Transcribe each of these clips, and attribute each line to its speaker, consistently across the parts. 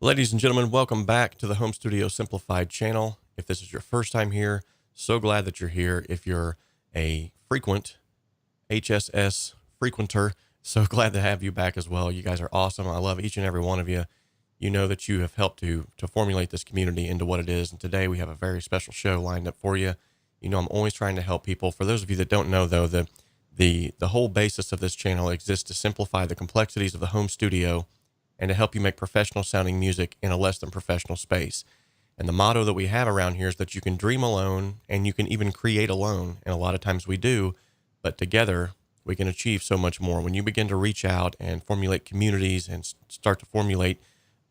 Speaker 1: Ladies and gentlemen, welcome back to the Home Studio Simplified channel. If this is your first time here, so glad that you're here. If you're a frequent HSS frequenter, so glad to have you back as well. You guys are awesome. I love each and every one of you. You know that you have helped to formulate this community into what it is. And today we have a very special show lined up for you. You know, I'm always trying to help people. For those of you that don't know, though, the whole basis of this channel exists to simplify the complexities of the home studio and to help you make professional sounding music in a less than professional space. And the motto that we have around here is that you can dream alone and you can even create alone. And a lot of times we do, but together we can achieve so much more. When you begin to reach out and formulate communities and start to formulate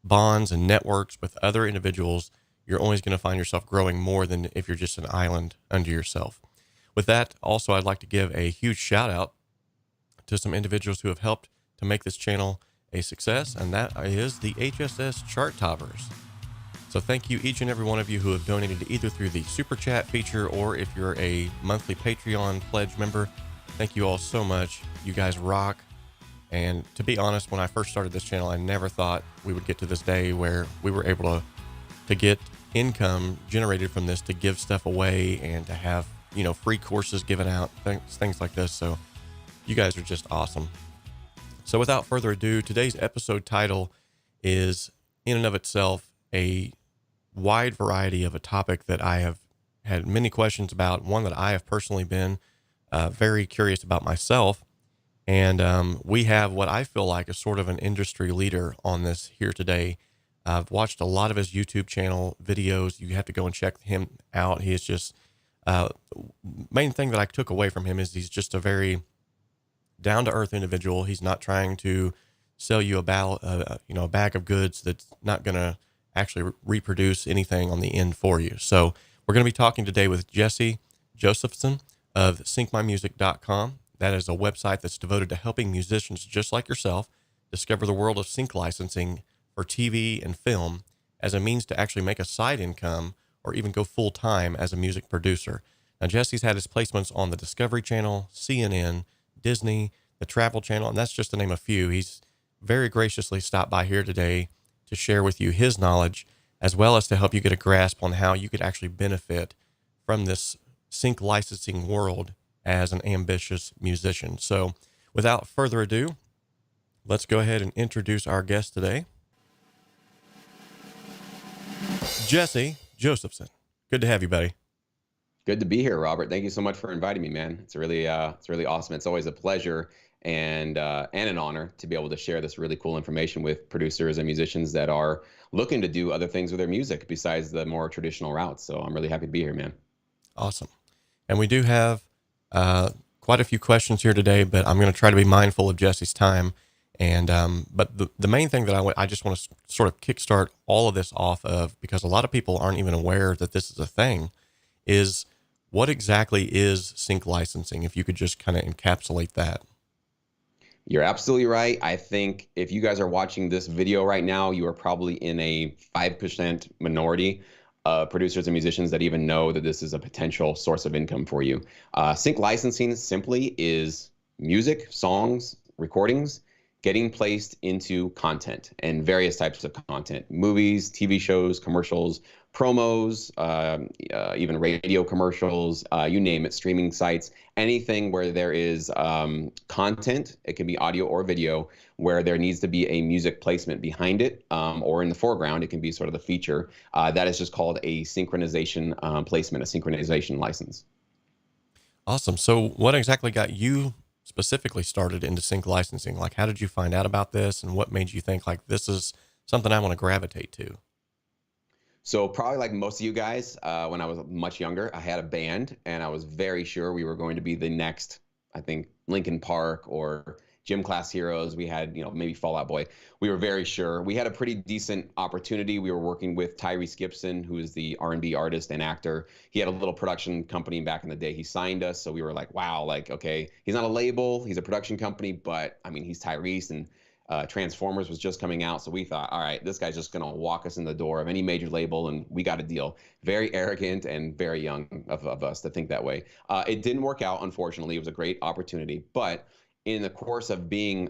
Speaker 1: bonds and networks with other individuals, you're always going to find yourself growing more than if you're just an island unto yourself. With that, also, I'd like to give a huge shout out to some individuals who have helped to make this channel a success, and that is the HSS chart toppers. So thank you each and every one of you who have donated either through the super chat feature or if you're a monthly Patreon pledge member. Thank you all so much. You guys rock. And to be honest, when I first started this channel, I never thought we would get to this day where we were able to get income generated from this, to give stuff away and to have, you know, free courses given out, things like this. So you guys are just awesome. So without further ado, today's episode title is in and of itself a wide variety of a topic that I have had many questions about, one that I have personally been very curious about myself. And we have what I feel like is sort of an industry leader on this here today. I've watched a lot of his YouTube channel videos. You have to go and check him out. He is just, main thing that I took away from him is he's just a very down-to-earth individual. He's not trying to sell you a bag of goods that's not going to actually reproduce anything on the end for you. So we're going to be talking today with Josefsson of syncmymusic.com. That is a website that's devoted to helping musicians just like yourself discover the world of sync licensing for TV and film as a means to actually make a side income or even go full-time as a music producer. Now, Jesse's had his placements on the Discovery Channel, CNN, Disney, the Travel Channel, and that's just to name a few. He's very graciously stopped by here today to share with you his knowledge, as well as to help you get a grasp on how you could actually benefit from this sync licensing world as an ambitious musician. So without further ado, let's go ahead and introduce our guest today, Jesse Josefsson. Good to have you, buddy.
Speaker 2: Good to be here, Robert. Thank you so much for inviting me, man. It's really awesome. It's always a pleasure and an honor to be able to share this really cool information with producers and musicians that are looking to do other things with their music besides the more traditional routes. So I'm really happy to be here, man.
Speaker 1: Awesome. And we do have quite a few questions here today, but I'm going to try to be mindful of Jesse's time. And but the main thing that I just want to sort of kickstart all of this off of, because a lot of people aren't even aware that this is a thing, is what exactly is sync licensing? If you could just kind of encapsulate that.
Speaker 2: You're absolutely right. I think if you guys are watching this video right now, you are probably in a 5% minority of producers and musicians that even know that this is a potential source of income for you. Sync licensing simply is music, songs, recordings getting placed into content and various types of content: movies, TV shows, commercials, promos, even radio commercials, you name it, streaming sites, anything where there is content. It can be audio or video, where there needs to be a music placement behind it, or in the foreground. It can be sort of the feature. That is just called a synchronization placement, a synchronization license.
Speaker 1: Awesome. So what exactly got you specifically started into sync licensing? Like, how did you find out about this, and what made you think like this is something I want to gravitate to?
Speaker 2: So probably like most of you guys, when I was much younger, I had a band and I was very sure we were going to be the next, I think, Linkin Park or Gym Class Heroes. We had, maybe Fall Out Boy. We were very sure. We had a pretty decent opportunity. We were working with Tyrese Gibson, who is the R&B artist and actor. He had a little production company back in the day. He signed us. So we were like, wow, like, okay, he's not a label, he's a production company, but I mean, he's Tyrese, and Transformers was just coming out. So we thought, all right, this guy's just going to walk us in the door of any major label, and we got a deal. Very arrogant and very young of us to think that way. It didn't work out, unfortunately. It was a great opportunity, but in the course of being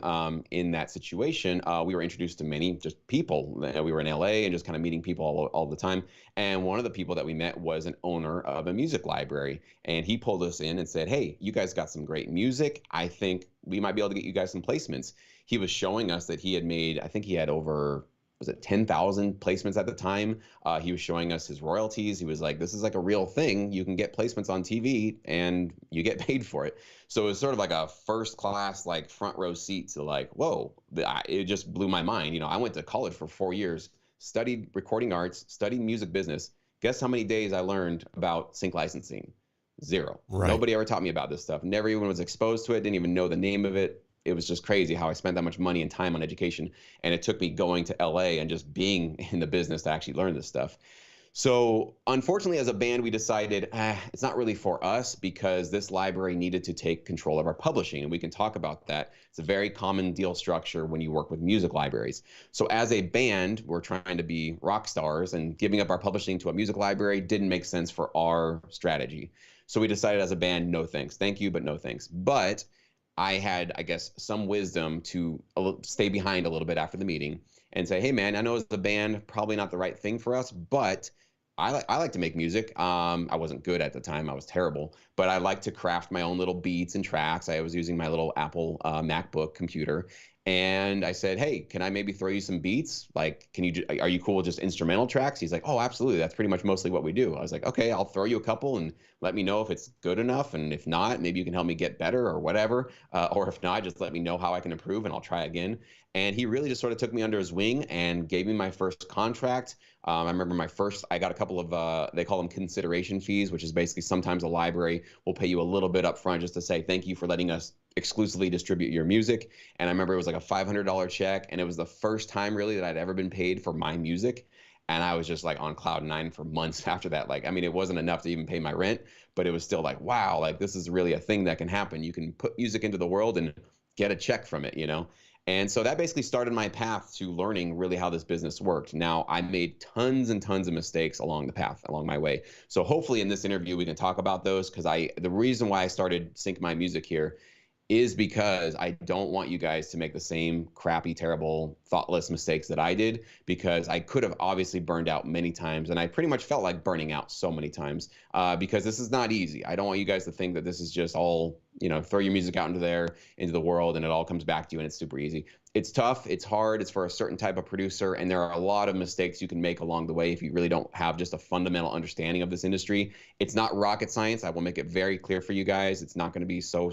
Speaker 2: in that situation, we were introduced to many just people. We were in LA and just kind of meeting people all the time. And one of the people that we met was an owner of a music library. And he pulled us in and said, "Hey, you guys got some great music. I think we might be able to get you guys some placements." He was showing us that he had made, I think he had over, was it 10,000 placements at the time? He was showing us his royalties. He was like, "This is like a real thing. You can get placements on TV and you get paid for it." So it was sort of like a first class, like front row seat to like, whoa, it just blew my mind. I went to college for 4 years, studied recording arts, studied music business. Guess how many days I learned about sync licensing? Zero.
Speaker 1: Right.
Speaker 2: Nobody ever taught me about this stuff. Never even was exposed to it. Didn't even know the name of it. It was just crazy how I spent that much money and time on education. And it took me going to LA and just being in the business to actually learn this stuff. So, unfortunately, as a band, we decided it's not really for us because this library needed to take control of our publishing. And we can talk about that. It's a very common deal structure when you work with music libraries. So, as a band, we're trying to be rock stars, and giving up our publishing to a music library didn't make sense for our strategy. So, we decided as a band, no thanks. Thank you, but no thanks. But I had, I guess, some wisdom to stay behind a little bit after the meeting and say, "Hey, man, I know as a band, probably not the right thing for us, but I like to make music. I wasn't good at the time. I was terrible, but I like to craft my own little beats and tracks. I was using my little Apple MacBook computer. And I said, "Hey, can I maybe throw you some beats? Like, are you cool with just instrumental tracks?" He's like, "Oh, absolutely. That's pretty much mostly what we do." I was like, "Okay, I'll throw you a couple and let me know if it's good enough. And if not, maybe you can help me get better or whatever. Or if not, just let me know how I can improve and I'll try again." And he really just sort of took me under his wing and gave me my first contract. I remember I got a couple of, they call them consideration fees, which is basically sometimes a library will pay you a little bit up front just to say, "Thank you for letting us exclusively distribute your music." And I remember it was like a $500 check. And it was the first time really that I'd ever been paid for my music. And I was just like on cloud nine for months after that. Like, I mean, it wasn't enough to even pay my rent, but it was still like, wow, like this is really a thing that can happen. You can put music into the world and get a check from it. And so that basically started my path to learning really how this business worked. Now, I made tons and tons of mistakes along the path, along my way. So hopefully in this interview, we can talk about those because the reason why I started Sync My Music here is because I don't want you guys to make the same crappy, terrible, thoughtless mistakes that I did, because I could have obviously burned out many times. And I pretty much felt like burning out so many times because this is not easy. I don't want you guys to think that this is just all, throw your music out into the world and it all comes back to you and it's super easy. It's tough. It's hard. It's for a certain type of producer. And there are a lot of mistakes you can make along the way if you really don't have just a fundamental understanding of this industry. It's not rocket science. I will make it very clear for you guys. It's not going to be so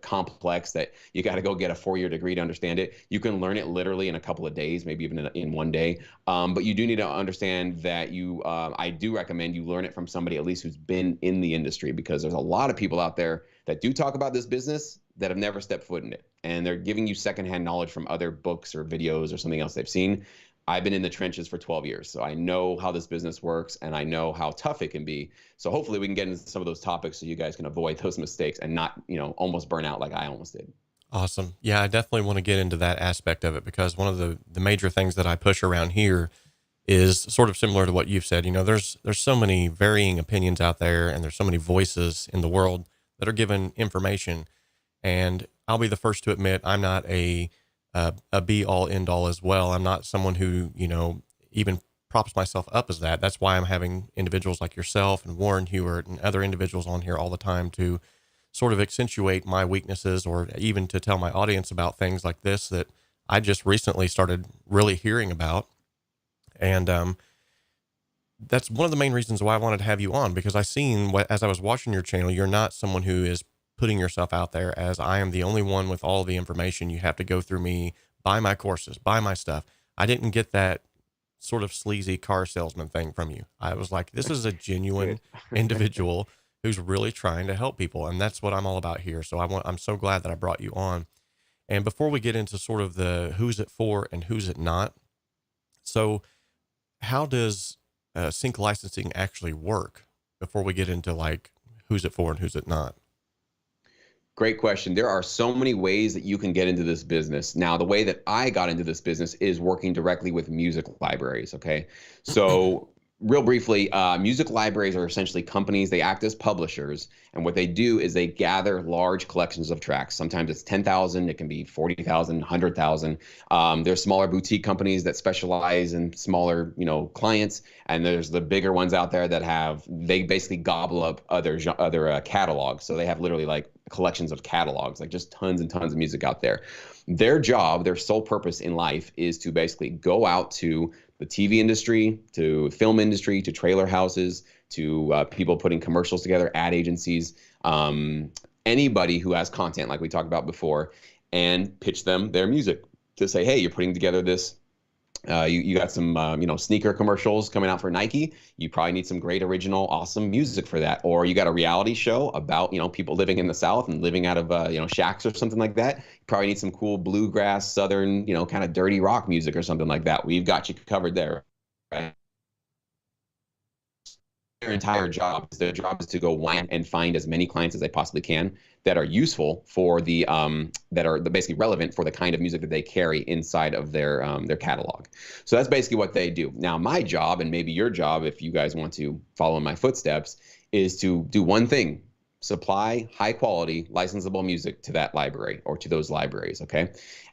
Speaker 2: complex that you got to go get a 4-year degree to understand it. You can learn it literally in a couple of days, maybe even in one day. But you do need to understand that I do recommend you learn it from somebody at least who's been in the industry, because there's a lot of people out there that do talk about this business that have never stepped foot in it. And they're giving you secondhand knowledge from other books or videos or something else they've seen. I've been in the trenches for 12 years, so I know how this business works and I know how tough it can be. So hopefully we can get into some of those topics so you guys can avoid those mistakes and not, almost burn out like I almost did.
Speaker 1: Awesome. Yeah, I definitely want to get into that aspect of it because one of the major things that I push around here is sort of similar to what you've said. There's so many varying opinions out there and there's so many voices in the world that are given information. And I'll be the first to admit I'm not a be all end all as well. I'm not someone who, even props myself up as that. That's why I'm having individuals like yourself and Warren Hewart and other individuals on here all the time to sort of accentuate my weaknesses or even to tell my audience about things like this that I just recently started really hearing about. And that's one of the main reasons why I wanted to have you on, because I seen as I was watching your channel, you're not someone who is putting yourself out there as I am the only one with all the information. You have to go through me, buy my courses, buy my stuff. I didn't get that sort of sleazy car salesman thing from you. I was like, this is a genuine individual who's really trying to help people. And that's what I'm all about here. So I'm so glad that I brought you on. And before we get into sort of the who's it for and who's it not, so how does sync licensing actually work before we get into like who's it for and who's it not?
Speaker 2: Great question. There are so many ways that you can get into this business. Now, the way that I got into this business is working directly with music libraries. Okay. So real briefly, music libraries are essentially companies. They act as publishers, and what they do is they gather large collections of tracks. Sometimes it's 10,000, it can be 40,000, 100,000. There's smaller boutique companies that specialize in smaller, clients, and there's the bigger ones out there that they basically gobble up other catalogs. So they have literally like collections of catalogs, like just tons and tons of music out there. Their job, their sole purpose in life is to basically go out to the TV industry, to film industry, to trailer houses, to people putting commercials together, ad agencies, anybody who has content like we talked about before, and pitch them their music to say, hey, you're putting together this. You got some sneaker commercials coming out for Nike. You probably need some great original, awesome music for that. Or you got a reality show about people living in the South and living out of shacks or something like that. You probably need some cool bluegrass, Southern, kind of dirty rock music or something like that. We've got you covered there. Right? Their job is to go wine and find as many clients as they possibly can that are useful for that are basically relevant for the kind of music that they carry inside of their catalog. So that's basically what they do. Now, my job, and maybe your job, if you guys want to follow in my footsteps, is to do one thing: supply high quality licensable music to that library or to those libraries. Okay.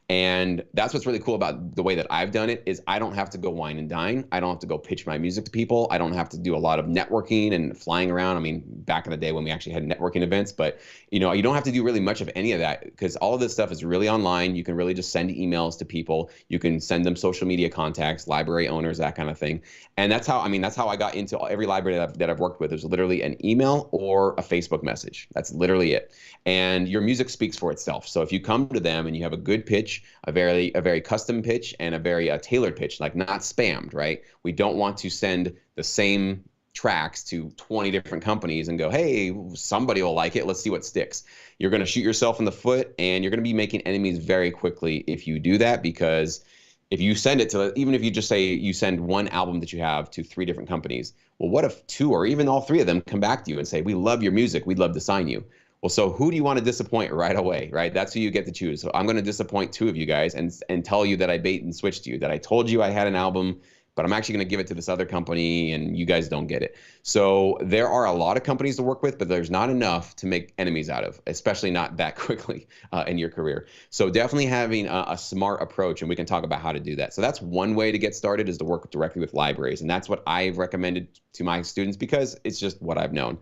Speaker 2: And that's what's really cool about the way that I've done it is I don't have to go wine and dine. I don't have to go pitch my music to people. I don't have to do a lot of networking and flying around. I mean, back in the day when we actually had networking events, but you don't have to do really much of any of that because all of this stuff is really online. You can really just send emails to people. You can send them social media contacts, library owners, that kind of thing. And that's how I got into every library that I've worked with. There's literally an email or a Facebook message. That's literally it. And your music speaks for itself. So if you come to them and you have a good pitch, a very custom pitch, and a very tailored pitch, like not spammed, right? We don't want to send the same tracks to 20 different companies and go, hey, somebody will like it. Let's see what sticks. You're going to shoot yourself in the foot, and you're going to be making enemies very quickly if you do that, because if you send it to, even if you just say you send one album that you have to 3 different companies, well, what if 2 or even all 3 of them come back to you and say, we love your music, we'd love to sign you? Well, so who do you want to disappoint right away, right? That's who you get to choose. So I'm going to disappoint 2 of you guys and tell you that I bait and switched you, that I told you I had an album, but I'm actually going to give it to this other company and you guys don't get it. So there are a lot of companies to work with, but there's not enough to make enemies out of, especially not that quickly in your career. So definitely having a smart approach, and we can talk about how to do that. So that's one way to get started, is to work directly with libraries. And that's what I've recommended to my students because it's just what I've known.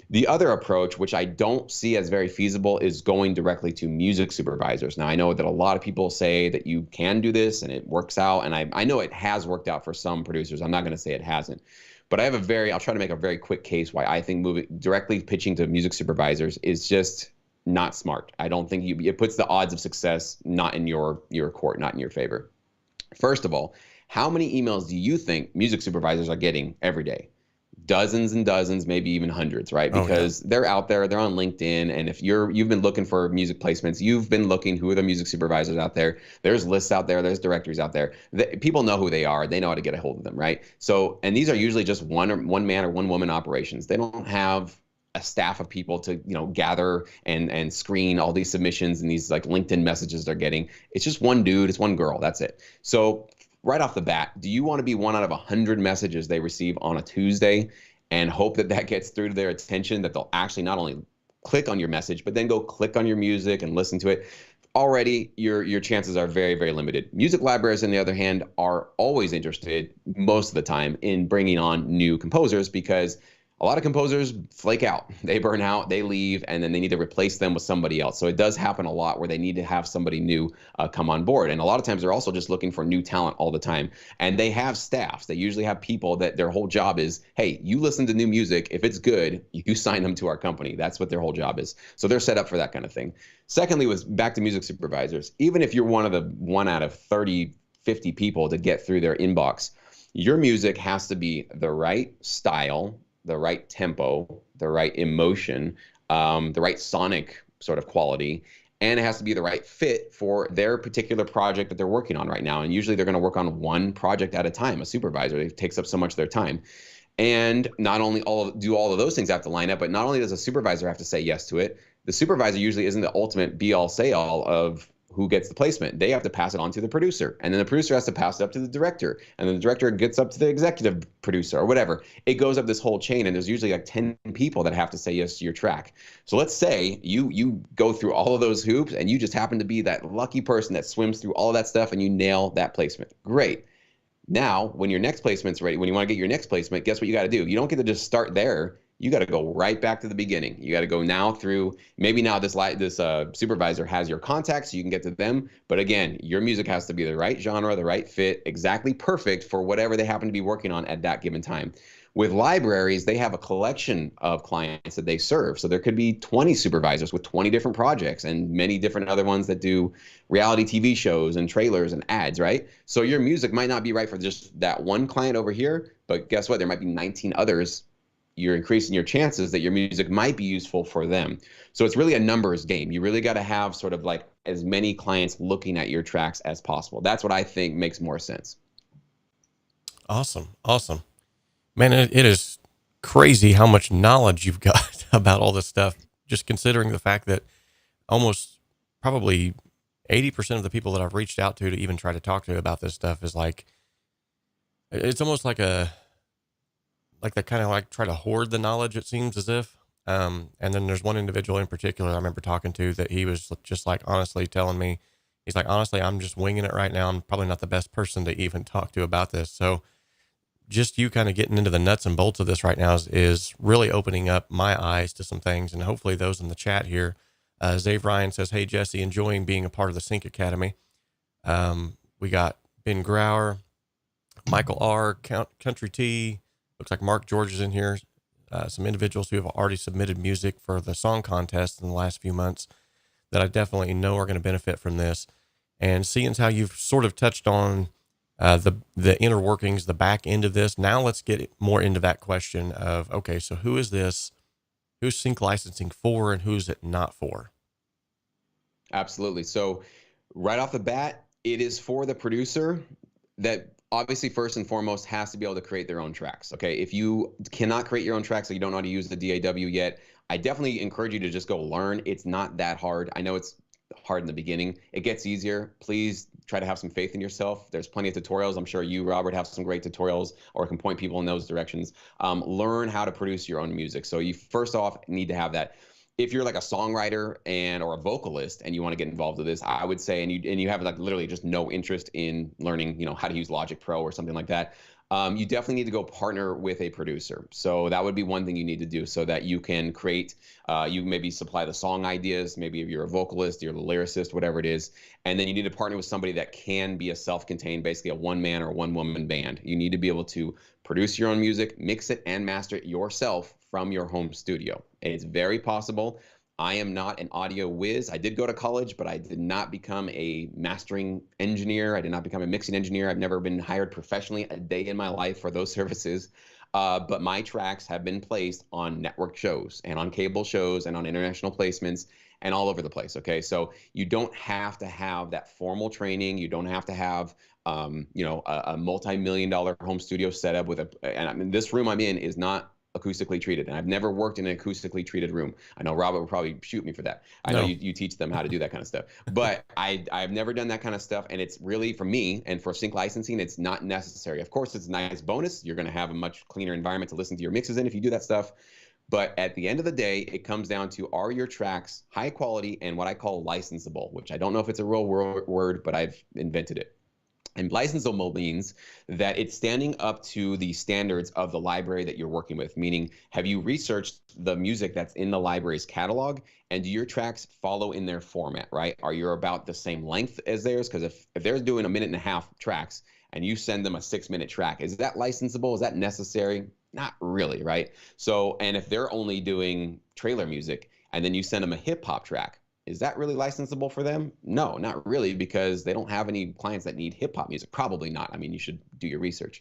Speaker 2: The other approach, which I don't see as very feasible, is going directly to music supervisors. Now, I know that a lot of people say that you can do this and it works out, and I know it has worked out for some producers. I'm not going to say it hasn't. But I'll try to make a very quick case why I think directly pitching to music supervisors is just not smart. I don't think it puts the odds of success not in your court, not in your favor. First of all, how many emails do you think music supervisors are getting every day? Dozens and dozens, maybe even hundreds, right? Because they're out there, they're on LinkedIn. And if you've been looking for music placements, you've been looking who are the music supervisors out there. There's lists out there, there's directories out there. People know who they are. They know how to get a hold of them, right? So, and these are usually just one man or one woman operations. They don't have a staff of people to gather and screen all these submissions and these like LinkedIn messages they're getting. It's just one dude, it's one girl, that's it. So right off the bat, do you want to be 1 out of 100 messages they receive on a Tuesday and hope that gets through to their attention, that they'll actually not only click on your message, but then go click on your music and listen to it? Already, your chances are very, very limited. Music libraries, on the other hand, are always interested, most of the time, in bringing on new composers because a lot of composers flake out. They burn out, they leave, and then they need to replace them with somebody else. So it does happen a lot where they need to have somebody new come on board. And a lot of times they're also just looking for new talent all the time. And they have staffs. They usually have people that their whole job is, hey, you listen to new music. If it's good, you sign them to our company. That's what their whole job is. So they're set up for that kind of thing. Secondly, was back to music supervisors. Even if you're one out of 30, 50 people to get through their inbox, your music has to be the right style, the right tempo, the right emotion, the right sonic sort of quality, and it has to be the right fit for their particular project that they're working on right now. And usually they're going to work on one project at a time. A supervisor, it takes up so much of their time. And not only do all of those things have to line up, but not only does a supervisor have to say yes to it, the supervisor usually isn't the ultimate be all say all of who gets the placement? They have to pass it on to the producer, and then the producer has to pass it up to the director, and then the director gets up to the executive producer or whatever. It goes up this whole chain, and there's usually like 10 people that have to say yes to your track. So let's say you go through all of those hoops and you just happen to be that lucky person that swims through all of that stuff and you nail that placement. Great. Now, when your next placement's ready, when you want to get your next placement, guess what you got to do? You don't get to just start there. You got to go right back to the beginning. You got to go now through, maybe now this supervisor has your contacts, so you can get to them. But again, your music has to be the right genre, the right fit, exactly perfect for whatever they happen to be working on at that given time. With libraries, they have a collection of clients that they serve. So there could be 20 supervisors with 20 different projects and many different other ones that do reality TV shows and trailers and ads, right? So your music might not be right for just that one client over here, but guess what? There might be 19 others. You're increasing your chances that your music might be useful for them. So it's really a numbers game. You really got to have sort of like as many clients looking at your tracks as possible. That's what I think makes more sense.
Speaker 1: Awesome. Awesome. Man, it is crazy how much knowledge you've got about all this stuff, just considering the fact that almost probably 80% of the people that I've reached out to even try to talk to about this stuff is like, it's almost like they kind of like try to hoard the knowledge, it seems as if. And then there's one individual in particular I remember talking to that he was just like honestly telling me, he's like, honestly, I'm just winging it right now. I'm probably not the best person to even talk to about this. So just you kind of getting into the nuts and bolts of this right now is really opening up my eyes to some things. And hopefully those in the chat here, Zave Ryan says, hey, Jesse, enjoying being a part of the Sync Academy. We got Ben Grauer, Michael R, Country T, looks like Mark George is in here. Some individuals who have already submitted music for the song contest in the last few months that I definitely know are going to benefit from this. And seeing how you've sort of touched on the inner workings, the back end of this. Now let's get more into that question of, okay, so who is this? Who's sync licensing for and who's it not for?
Speaker 2: Absolutely. So right off the bat, it is for the producer that obviously first and foremost has to be able to create their own tracks. Okay. If you cannot create your own tracks, so you don't know how to use the DAW yet, I definitely encourage you to just go learn. It's not that hard. I know it's hard in the beginning. It gets easier. Please try to have some faith in yourself. There's plenty of tutorials. I'm sure you, Robert, have some great tutorials or can point people in those directions. Learn how to produce your own music. So you first off need to have that. If you're like a songwriter or a vocalist and you want to get involved with this, I would say, and you have like literally just no interest in learning, how to use Logic Pro or something like that, you definitely need to go partner with a producer. So that would be one thing you need to do so that you can create, you maybe supply the song ideas, maybe if you're a vocalist, you're the lyricist, whatever it is. And then you need to partner with somebody that can be a self-contained, basically a one-man or one-woman band. You need to be able to produce your own music, mix it and master it yourself from your home studio. It's very possible. I am not an audio whiz. I did go to college, but I did not become a mastering engineer. I did not become a mixing engineer. I've never been hired professionally a day in my life for those services. But my tracks have been placed on network shows and on cable shows and on international placements and all over the place. Okay, so you don't have to have that formal training. You don't have to have a multi-million-dollar home studio setup with and I mean, this room I'm in is not acoustically treated, and I've never worked in an acoustically treated room. I know Robert would probably shoot me for that. I know you teach them how to do that kind of stuff, but I've never done that kind of stuff, and it's really, for me and for sync licensing, it's not necessary. Of course, it's a nice bonus. You're going to have a much cleaner environment to listen to your mixes in if you do that stuff. But at the end of the day, it comes down to, are your tracks high quality and what I call licensable, which I don't know if it's a real word, but I've invented it. And licensable means that it's standing up to the standards of the library that you're working with, meaning have you researched the music that's in the library's catalog, and do your tracks follow in their format, right? Are you about the same length as theirs? Because if they're doing 1.5-minute tracks and you send them a 6-minute track, is that licensable? Is that necessary? Not really, right? So, and if they're only doing trailer music and then you send them a hip hop track, is that really licensable for them? No, not really, because they don't have any clients that need hip hop music. Probably not. I mean, you should do your research.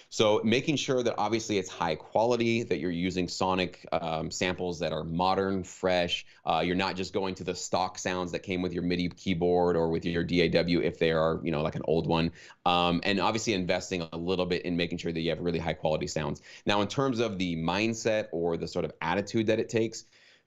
Speaker 2: So making sure that obviously it's high quality, that you're using sonic samples that are modern, fresh. You're not just going to the stock sounds that came with your MIDI keyboard or with your DAW if they are, like an old one. And obviously investing a little bit in making sure that you have really high quality sounds. Now, in terms of the mindset or the sort of attitude that it takes,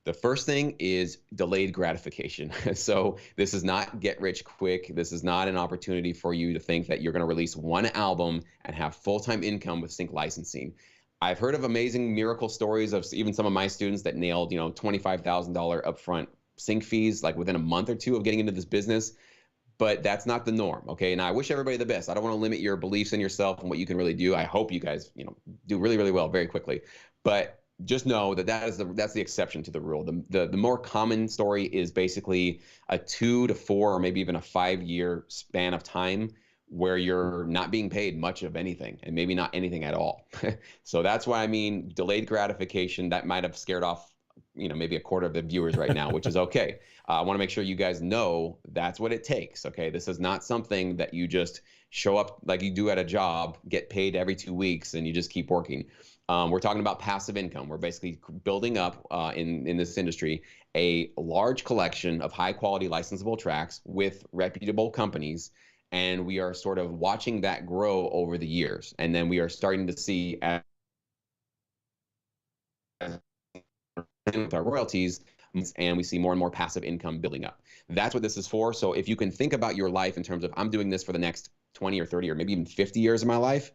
Speaker 2: The first thing is delayed gratification. So this is not get rich quick. This is not an opportunity for you to think that you're going to release one album and have full-time income with sync licensing. I've heard of amazing miracle stories of even some of my students that nailed, $25,000 upfront sync fees like within a month or two of getting into this business. But that's not the norm. Okay. And I wish everybody the best. I don't want to limit your beliefs in yourself and what you can really do. I hope you guys, do really, really well very quickly. But just know that that's the exception to the rule. The more common story is basically a 2 to 4 or maybe even a 5-year span of time where you're not being paid much of anything and maybe not anything at all. So that's why I mean delayed gratification that might have scared off maybe a quarter of the viewers right now, which is okay. I want to make sure you guys know that's what it takes. Okay. This is not something that you just show up like you do at a job, get paid every 2 weeks, and you just keep working. We're talking about passive income. We're basically building up in this industry a large collection of high quality licensable tracks with reputable companies. And we are sort of watching that grow over the years. And then we are starting to see with our royalties, and we see more and more passive income building up. That's what this is for. So if you can think about your life in terms of I'm doing this for the next 20 or 30 or maybe even 50 years of my life,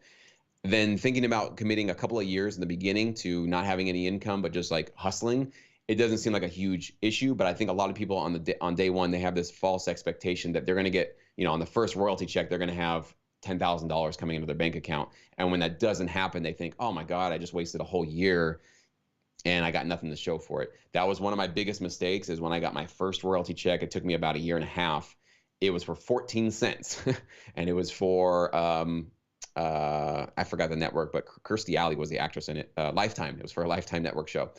Speaker 2: then thinking about committing a couple of years in the beginning to not having any income but just like hustling, it doesn't seem like a huge issue. But I think a lot of people on day one, they have this false expectation that they're going to get, on the first royalty check, they're going to have $10,000 coming into their bank account. And when that doesn't happen, they think, oh my God, I just wasted a whole year and I got nothing to show for it. That was one of my biggest mistakes is when I got my first royalty check. It took me about a year and a half. It was for 14 cents and it was for, I forgot the network, but Kirstie Alley was the actress in it. Lifetime. It was for a Lifetime network show.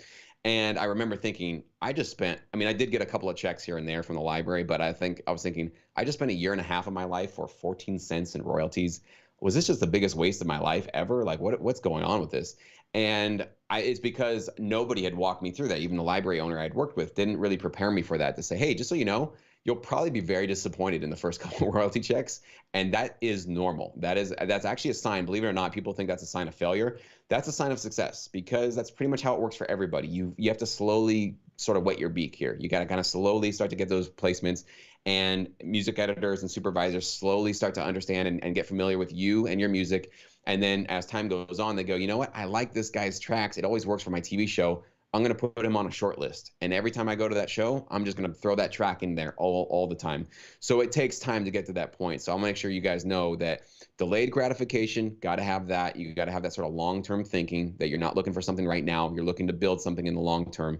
Speaker 2: And I remember thinking, I did get a couple of checks here and there from the library, but I was thinking, I just spent a year and a half of my life for 14 cents in royalties. Was this just the biggest waste of my life ever? Like what's going on with this? And it's because nobody had walked me through that. Even the library owner I'd worked with didn't really prepare me for that, to say, hey, just so you know, you'll probably be very disappointed in the first couple of royalty checks. And that is normal. That's actually a sign. Believe it or not, people think that's a sign of failure. That's a sign of success, because that's pretty much how it works for everybody. You have to slowly sort of wet your beak here. You got to kind of slowly start to get those placements, and music editors and supervisors slowly start to understand and get familiar with you and your music. And then as time goes on, they go, you know what? I like this guy's tracks. It always works for my TV show. I'm going to put him on a short list. And every time I go to that show, I'm just going to throw that track in there all the time. So it takes time to get to that point. So I'll make sure you guys know that delayed gratification, got to have that. You got to have that sort of long-term thinking, that you're not looking for something right now. You're looking to build something in the long term,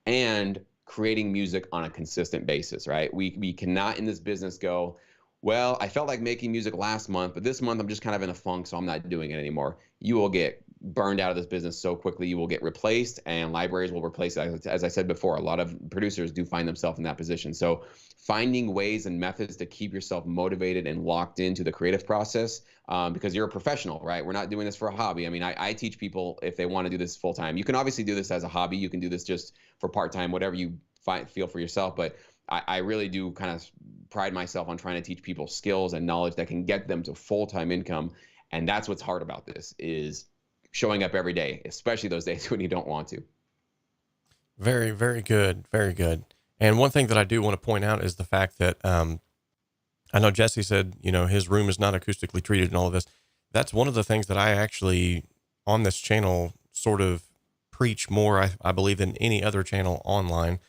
Speaker 2: and creating music on a consistent basis, right? We cannot in this business go, well, I felt like making music last month, but this month I'm just kind of in a funk, so I'm not doing it anymore. You will get burned out of this business so quickly. You will get replaced, and libraries will replace it. As I said before, a lot of producers do find themselves in that position. So finding ways and methods to keep yourself motivated and locked into the creative process, because you're a professional, right? We're not doing this for a hobby. I mean, I teach people if they want to do this full time. You can obviously do this as a hobby. You can do this just for part-time, whatever you feel for yourself. But I really do kind of pride myself on trying to teach people skills and knowledge that can get them to full-time income. And that's what's hard about this, is showing up every day, especially those days when you don't want to.
Speaker 1: Very, very good. Very good. And one thing that I do want to point out is the fact that I know Jesse said, his room is not acoustically treated and all of this. That's one of the things that I actually on this channel sort of preach more, I believe, than any other channel online.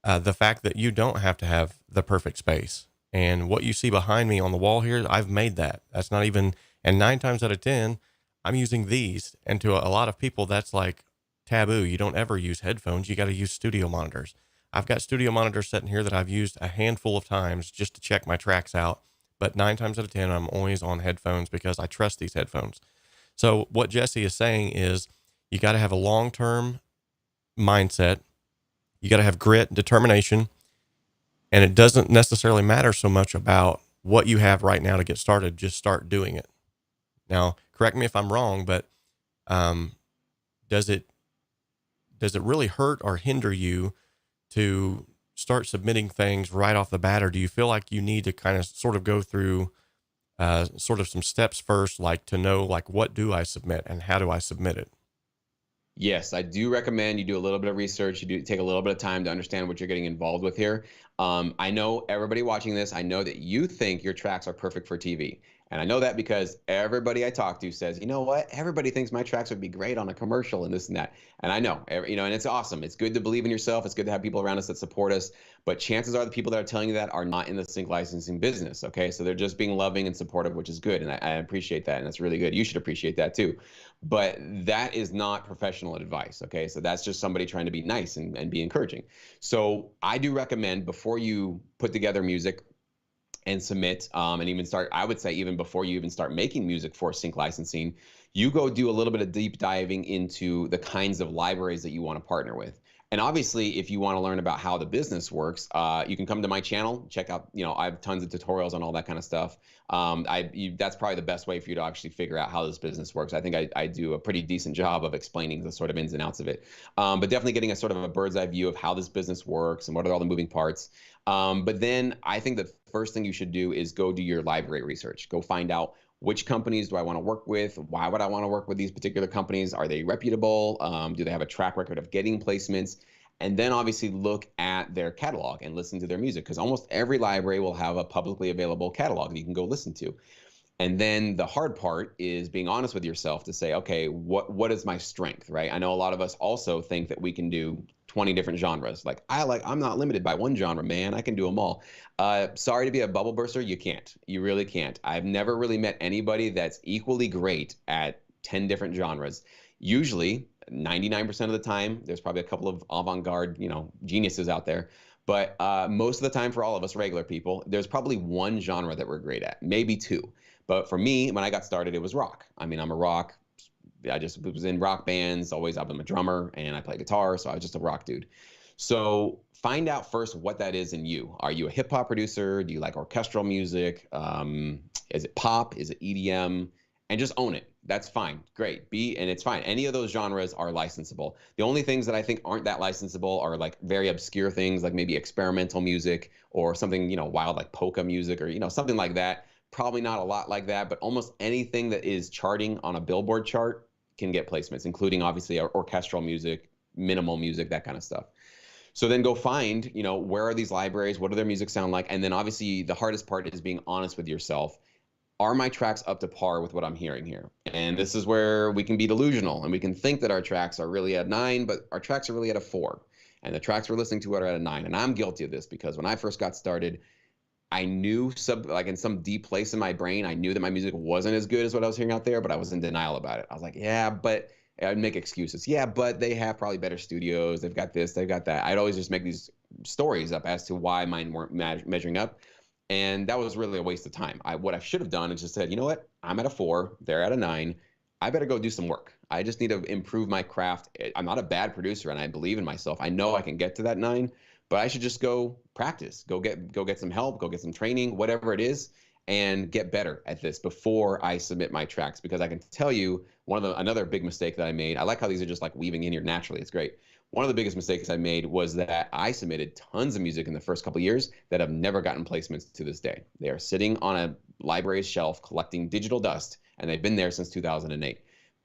Speaker 1: The fact that you don't have to have the perfect space. And what you see behind me on the wall here, I've made that. That's not even, and 9 times out of 10, I'm using these. And to a lot of people, that's like taboo. You don't ever use headphones. You got to use studio monitors. I've got studio monitors sitting here that I've used a handful of times just to check my tracks out. But 9 times out of 10, I'm always on headphones because I trust these headphones. So what Jesse is saying is you got to have a long-term mindset. You got to have grit, determination, and it doesn't necessarily matter so much about what you have right now to get started. Just start doing it. Now, correct me if I'm wrong, but does it really hurt or hinder you to start submitting things right off the bat, or do you feel like you need to kind of sort of go through sort of some steps first, like to know, like, what do I submit and how do I submit it?
Speaker 2: Yes, I do recommend you do a little bit of research. You do take a little bit of time to understand what you're getting involved with here. I know everybody watching this, I know that you think your tracks are perfect for TV. And I know that because everybody I talk to says, you know what? Everybody thinks my tracks would be great on a commercial and this and that. And I know, and it's awesome. It's good to believe in yourself. It's good to have people around us that support us. But chances are the people that are telling you that are not in the sync licensing business. Okay. So they're just being loving and supportive, which is good. And I appreciate that. And that's really good. You should appreciate that too. But that is not professional advice. Okay. So that's just somebody trying to be nice and be encouraging. So I do recommend before you put together music and submit, and even start, I would say even before you even start making music for sync licensing, you go do a little bit of deep diving into the kinds of libraries that you want to partner with. And obviously, if you want to learn about how the business works, you can come to my channel, check out, I have tons of tutorials on all that kind of stuff. That's probably the best way for you to actually figure out how this business works. I think I do a pretty decent job of explaining the sort of ins and outs of it. But definitely getting a sort of a bird's eye view of how this business works and what are all the moving parts. But then I think the first thing you should do is go do your library research. Go find out which companies do I want to work with? Why would I want to work with these particular companies? Are they reputable? Do they have a track record of getting placements? And then obviously look at their catalog and listen to their music, because almost every library will have a publicly available catalog that you can go listen to. And then the hard part is being honest with yourself to say, okay, what is my strength, right? I know a lot of us also think that we can do 20 different genres. I'm not limited by one genre, man. I can do them all. Sorry to be a bubble burster, you can't. You really can't. I've never really met anybody that's equally great at 10 different genres. Usually, 99% of the time, there's probably a couple of avant-garde, geniuses out there. But most of the time, for all of us regular people, there's probably one genre that we're great at, maybe two. But for me, when I got started, it was rock. I mean, I just was in rock bands, always. I'm a drummer and I play guitar, so I was just a rock dude. So find out first what that is in you. Are you a hip hop producer? Do you like orchestral music? Is it pop? Is it EDM? And just own it. That's fine. Great. And it's fine. Any of those genres are licensable. The only things that I think aren't that licensable are like very obscure things, like maybe experimental music or something, wild like polka music or, something like that. Probably not a lot like that, but almost anything that is charting on a Billboard chart can get placements, including obviously orchestral music, minimal music, that kind of stuff. So then go find, where are these libraries? What do their music sound like? And then obviously the hardest part is being honest with yourself. Are my tracks up to par with what I'm hearing here? And this is where we can be delusional and we can think that our tracks are really at 9, but our tracks are really at a 4. And the tracks we're listening to are at a 9. And I'm guilty of this because when I first got started, I knew in some deep place in my brain, I knew that my music wasn't as good as what I was hearing out there, but I was in denial about it. I was like, yeah, but I'd make excuses. Yeah, but they have probably better studios. They've got this, they've got that. I'd always just make these stories up as to why mine weren't measuring up. And that was really a waste of time. What I should have done is just said, you know what? I'm at a 4, they're at a 9. I better go do some work. I just need to improve my craft. I'm not a bad producer and I believe in myself. I know I can get to that 9. But I should just go practice, go get some help, go get some training, whatever it is, and get better at this before I submit my tracks. Because I can tell you another big mistake that I made. I like how these are just like weaving in here naturally. It's great. One of the biggest mistakes I made was that I submitted tons of music in the first couple of years that have never gotten placements to this day. They are sitting on a library's shelf collecting digital dust, and they've been there since 2008.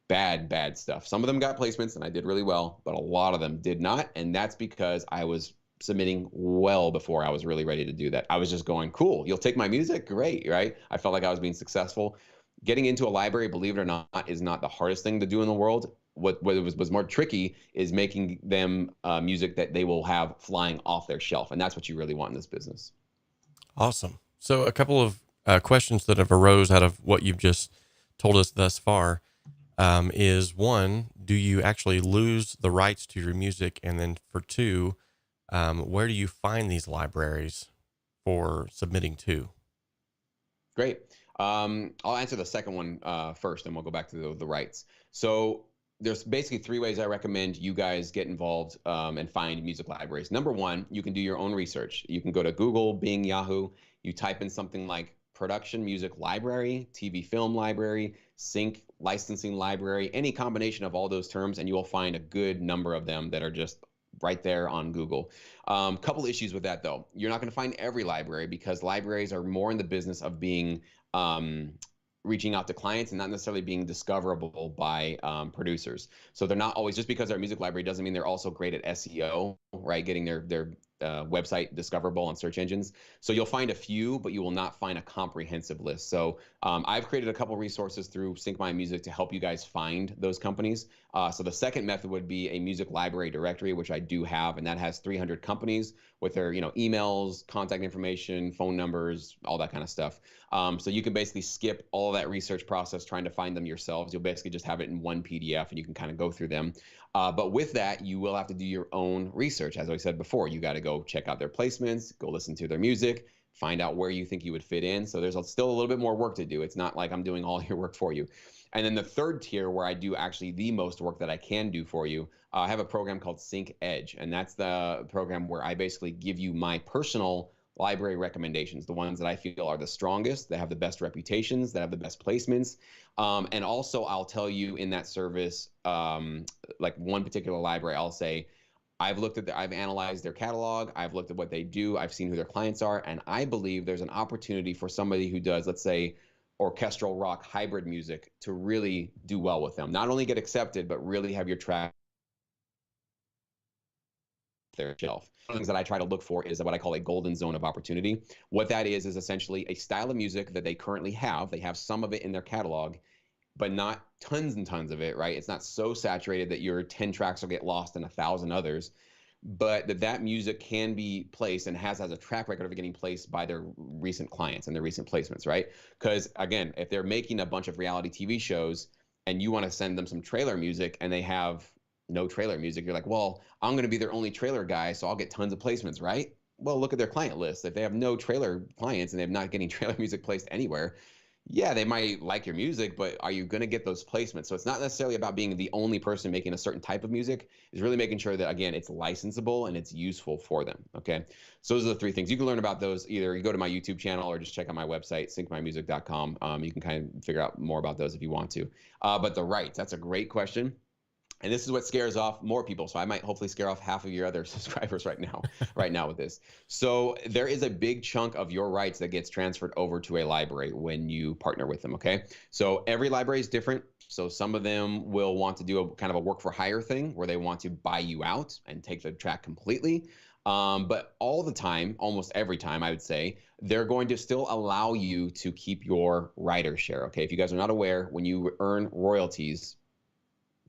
Speaker 2: Bad stuff. Some of them got placements, and I did really well, but a lot of them did not, and that's because I was submitting well before I was really ready to do that. I was just going, cool, you'll take my music? Great, right? I felt like I was being successful. Getting into a library, believe it or not, is not the hardest thing to do in the world. What was more tricky is making them music that they will have flying off their shelf. And that's what you really want in this business.
Speaker 1: Awesome. So a couple of questions that have arose out of what you've just told us thus far is one, do you actually lose the rights to your music? And then for two, where do you find these libraries for submitting to?
Speaker 2: Great. I'll answer the second one first, and we'll go back to the rights. So there's basically 3 ways I recommend you guys get involved and find music libraries. Number 1, you can do your own research. You can go to Google, Bing, Yahoo. You type in something like production music library, TV film library, sync licensing library, any combination of all those terms, and you will find a good number of them that are just right there on Google. Couple issues with that though. You're not going to find every library because libraries are more in the business of being reaching out to clients and not necessarily being discoverable by producers. So they're not always, just because they're a music library doesn't mean they're also great at SEO, right? Getting their website discoverable on search engines. So you'll find a few, but you will not find a comprehensive list. So I've created a couple resources through Sync My Music to help you guys find those companies. So the second method would be a music library directory, which I do have, and that has 300 companies with their emails, contact information, phone numbers, all that kind of stuff. So you can basically skip all that research process trying to find them yourselves. You'll basically just have it in one PDF and you can kind of go through them. But with that, you will have to do your own research. As I said before, you got to go check out their placements, go listen to their music, find out where you think you would fit in. So there's still a little bit more work to do. It's not like I'm doing all your work for you. And then the third tier, where I do actually the most work that I can do for you, I have a program called Sync Edge. And that's the program where I basically give you my personal library recommendations, the ones that I feel are the strongest, that have the best reputations, that have the best placements. And also I'll tell you in that service, like one particular library, I'll say, I've analyzed their catalog, I've looked at what they do, I've seen who their clients are, and I believe there's an opportunity for somebody who does, let's say, orchestral rock hybrid music to really do well with them. Not only get accepted, but really have your track their shelf. One of the things that I try to look for is what I call a golden zone of opportunity. What that is essentially a style of music that they currently have. They have some of it in their catalog, but not tons and tons of it, right? It's not so saturated that your 10 tracks will get lost in 1,000 others, but that music can be placed and has a track record of getting placed by their recent clients and their recent placements, right? Because again, if they're making a bunch of reality TV shows and you want to send them some trailer music and they have no trailer music, you're like, well, I'm going to be their only trailer guy, so I'll get tons of placements, right? Well, look at their client list. If they have no trailer clients and they're not getting trailer music placed anywhere, yeah, they might like your music, but are you going to get those placements? So it's not necessarily about being the only person making a certain type of music. It's really making sure that, again, it's licensable and it's useful for them, okay? So those are the three things. You can learn about those. Either you go to my YouTube channel or just check out my website, syncmymusic.com. You can kind of figure out more about those if you want to. But the rights, that's a great question. And this is what scares off more people. So I might hopefully scare off half of your other subscribers right now with this. So there is a big chunk of your rights that gets transferred over to a library when you partner with them, okay? So every library is different. So some of them will want to do a kind of a work for hire thing where they want to buy you out and take the track completely. But all the time, almost every time, I would say, they're going to still allow you to keep your writer share, okay? If you guys are not aware, when you earn royalties,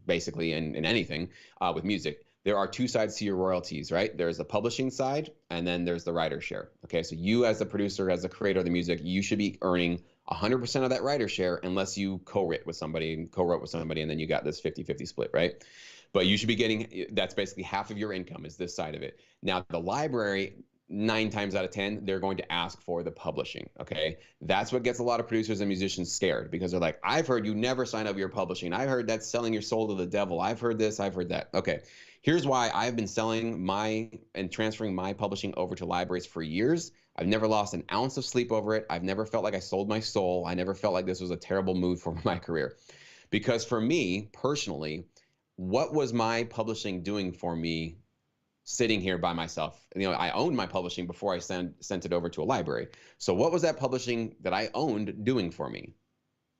Speaker 2: basically in anything with music, there are two sides to your royalties, right? There's the publishing side and then there's the writer share. Okay, so you as the producer, as the creator of the music, you should be earning 100% of that writer share unless you co-wrote with somebody, and then you got this 50-50 split, right? But you should be getting, that's basically half of your income is this side of it. Now the library, 9 times out of 10, they're going to ask for the publishing, okay? That's what gets a lot of producers and musicians scared, because they're like, I've heard you never sign up your publishing. I heard that's selling your soul to the devil. I've heard this, I've heard that. Okay, here's why I've been selling and transferring my publishing over to libraries for years. I've never lost an ounce of sleep over it. I've never felt like I sold my soul. I never felt like this was a terrible move for my career. Because for me, personally, what was my publishing doing for me sitting here by myself? I owned my publishing before I sent it over to a library. So what was that publishing that I owned doing for me?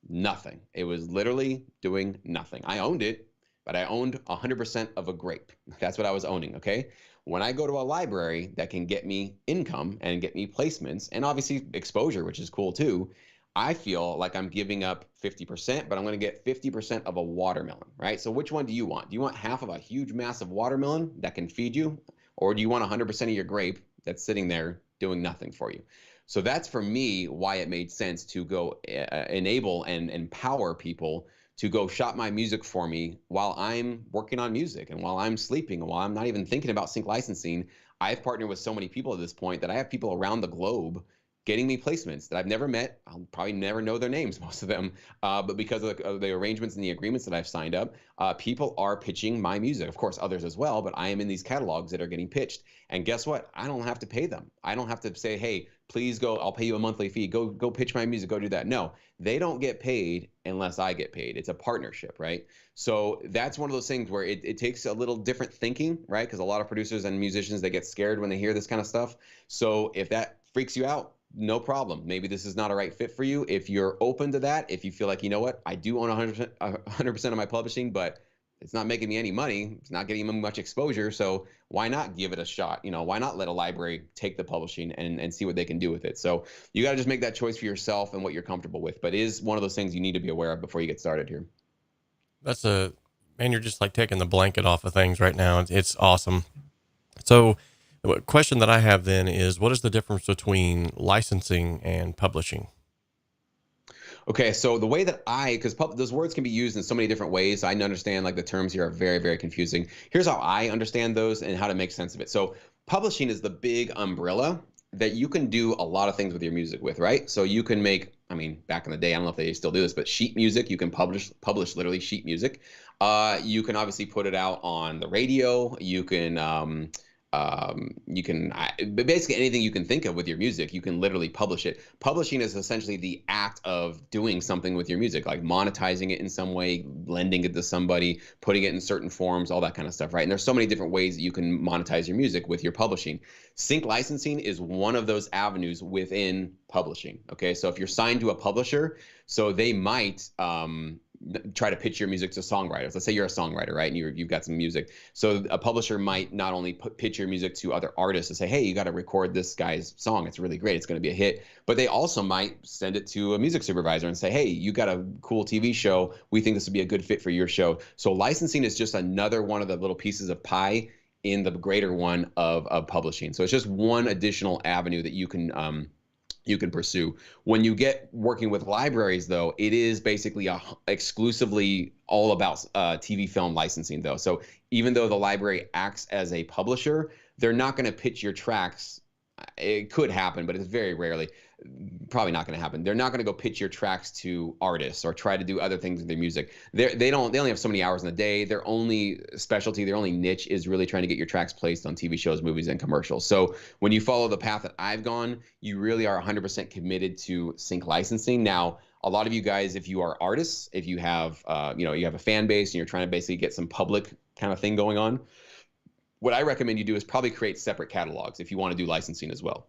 Speaker 2: Nothing. It was literally doing nothing. I owned it, but I owned 100% of a grape. That's what I was owning, okay? When I go to a library that can get me income and get me placements and obviously exposure, which is cool too, I feel like I'm giving up 50%, but I'm going to get 50% of a watermelon, right? So which one do you want? Do you want half of a huge, massive watermelon that can feed you? Or do you want 100% of your grape that's sitting there doing nothing for you? So that's, for me, why it made sense to go enable and empower people to go shop my music for me while I'm working on music and while I'm sleeping and while I'm not even thinking about sync licensing. I've partnered with so many people at this point that I have people around the globe getting me placements that I've never met. I'll probably never know their names, most of them. But because of the arrangements and the agreements that I've signed up, people are pitching my music. Of course, others as well, but I am in these catalogs that are getting pitched. And guess what? I don't have to pay them. I don't have to say, hey, please go, I'll pay you a monthly fee. Go pitch my music, go do that. No, they don't get paid unless I get paid. It's a partnership, right? So that's one of those things where it takes a little different thinking, right? Because a lot of producers and musicians, they get scared when they hear this kind of stuff. So if that freaks you out, no problem. Maybe this is not a right fit for you. If you're open to that, if you feel like, you know what, I do own 100% of my publishing, but it's not making me any money. It's not getting me much exposure. So why not give it a shot? You know, why not let a library take the publishing and see what they can do with it? So you got to just make that choice for yourself and what you're comfortable with. But it is one of those things you need to be aware of before you get started here.
Speaker 1: Man, you're just like taking the blanket off of things right now. It's awesome. So the question that I have then is, what is the difference between licensing and publishing?
Speaker 2: Okay, so the way that because those words can be used in so many different ways. I understand like the terms here are very, very confusing. Here's how I understand those and how to make sense of it. So publishing is the big umbrella that you can do a lot of things with your music with, right? So you can make, I mean, back in the day, I don't know if they still do this, but sheet music, you can publish literally sheet music. You can obviously put it out on the radio. But basically anything you can think of with your music, you can literally publish it. Publishing is essentially the act of doing something with your music, like monetizing it in some way, lending it to somebody, putting it in certain forms, all that kind of stuff, right? And there's so many different ways that you can monetize your music with your publishing. Sync licensing is one of those avenues within publishing. Okay, so if you're signed to a publisher, so they might try to pitch your music to songwriters. Let's say you're a songwriter, right? And you've got some music. So a publisher might not only pitch your music to other artists and say, hey, you got to record this guy's song. It's really great. It's going to be a hit. But they also might send it to a music supervisor and say, hey, you got a cool TV show. We think this would be a good fit for your show. So licensing is just another one of the little pieces of pie in the greater one of publishing. So it's just one additional avenue that you can pursue. When you get working with libraries, though, it is basically exclusively all about TV film licensing, though. So even though the library acts as a publisher, they're not going to pitch your tracks. It could happen, but it's very rarely. Probably not going to happen. They're not going to go pitch your tracks to artists or try to do other things with their music. They only have so many hours in the day. Their only specialty, their only niche is really trying to get your tracks placed on TV shows, movies, and commercials. So when you follow the path that I've gone, you really are 100% committed to sync licensing. Now, a lot of you guys, if you are artists, if you have, you have a fan base and you're trying to basically get some public kind of thing going on, what I recommend you do is probably create separate catalogs if you want to do licensing as well.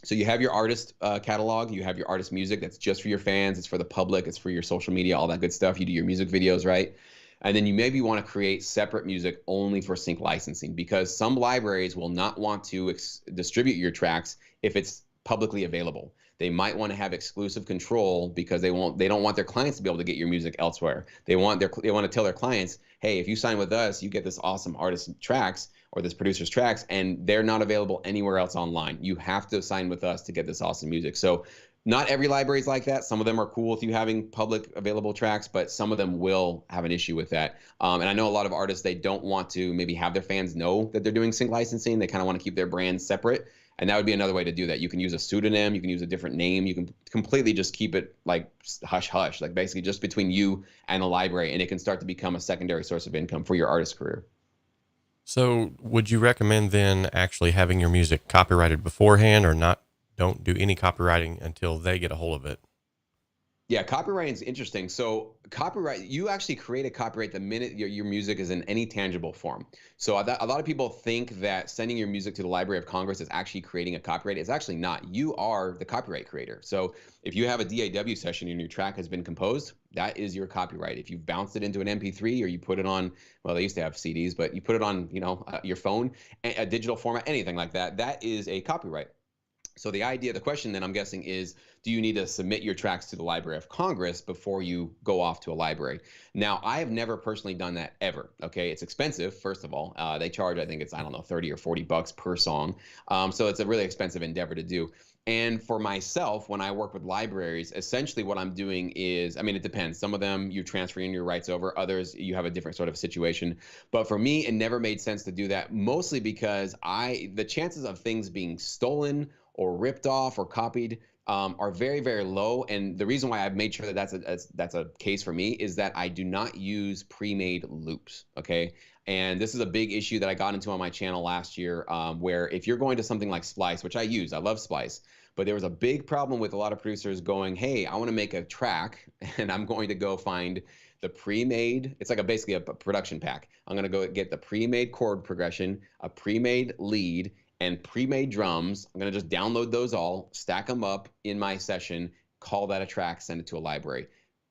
Speaker 2: So you have your artist catalog, you have your artist music that's just for your fans, it's for the public, it's for your social media, all that good stuff. You do your music videos, right? And then you maybe want to create separate music only for sync licensing, because some libraries will not want to distribute your tracks if it's publicly available. They might want to have exclusive control because they don't want their clients to be able to get your music elsewhere. They want to tell their clients, hey, if you sign with us, you get this awesome artist tracks or this producer's tracks, and they're not available anywhere else online. You have to sign with us to get this awesome music. So not every library is like that. Some of them are cool with you having public available tracks, but some of them will have an issue with that. And I know a lot of artists, they don't want to maybe have their fans know that they're doing sync licensing. They kind of want to keep their brand separate. And that would be another way to do that. You can use a pseudonym, you can use a different name, you can completely just keep it like hush hush, like basically just between you and the library, and it can start to become a secondary source of income for your artist career.
Speaker 1: So would you recommend then actually having your music copyrighted beforehand, or not? Don't do any copywriting until they get a hold of it?
Speaker 2: Yeah, copywriting is interesting. So copyright, you actually create a copyright the minute your music is in any tangible form. So a lot of people think that sending your music to the Library of Congress is actually creating a copyright. It's actually not. You are the copyright creator. So if you have a DAW session and your track has been composed, that is your copyright. If you've bounced it into an MP3 or you put it on, well, they used to have CDs, but you put it on, your phone, a digital format, anything like that, that is a copyright. So the question then I'm guessing is, do you need to submit your tracks to the Library of Congress before you go off to a library? Now, I have never personally done that ever. Okay, it's expensive. First of all, they charge, I think it's, I don't know, 30 or 40 bucks per song. So it's a really expensive endeavor to do. And for myself, when I work with libraries, essentially what I'm doing is, I mean, it depends. Some of them you're transferring your rights over, others you have a different sort of situation. But for me, it never made sense to do that, mostly because the chances of things being stolen or ripped off or copied are very, very low. And the reason why I've made sure that that's a case for me is that I do not use pre-made loops, okay? And this is a big issue that I got into on my channel last year, where if you're going to something like Splice, which I love Splice, but there was a big problem with a lot of producers going, hey, I want to make a track and I'm going to go find the pre-made, it's like basically a production pack. I'm going to go get the pre-made chord progression, a pre-made lead, and pre-made drums. I'm going to just download those all, stack them up in my session, call that a track, send it to a library.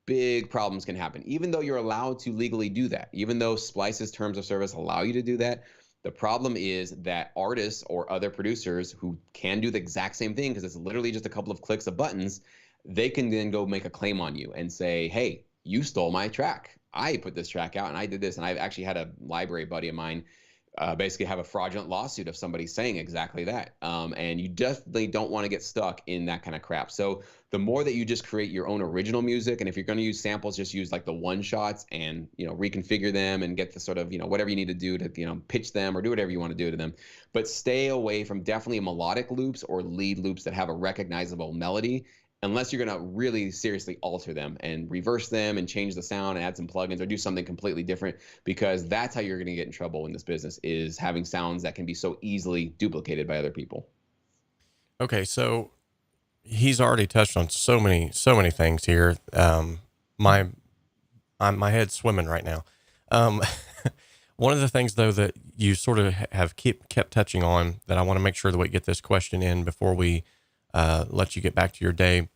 Speaker 2: Big problems can happen, even though you're allowed to legally do that, even though Splice's terms of service allow you to do that. The problem is that artists or other producers who can do the exact same thing, because it's literally just a couple of clicks of buttons, they can then go make a claim on you and say, hey, you stole my track. I put this track out and I did this. And I've actually had a library buddy of mine basically have a fraudulent lawsuit of somebody saying exactly that. And you definitely don't want to get stuck in that kind of crap. So the more that you just create your own original music, and if you're going to use samples, just use like the one shots and, reconfigure them and get the sort of, whatever you need to do to, pitch them or do whatever you want to do to them. But stay away from definitely melodic loops or lead loops that have a recognizable melody, unless you're going to really seriously alter them and reverse them and change the sound and add some plugins or do something completely different, because that's how you're going to get in trouble in this business, is having sounds that can be so easily duplicated by other people.
Speaker 1: Okay, so he's already touched on so many things here. My head's swimming right now. One of the things, though, that you sort of have kept touching on that I want to make sure that we get this question in before we let you get back to your day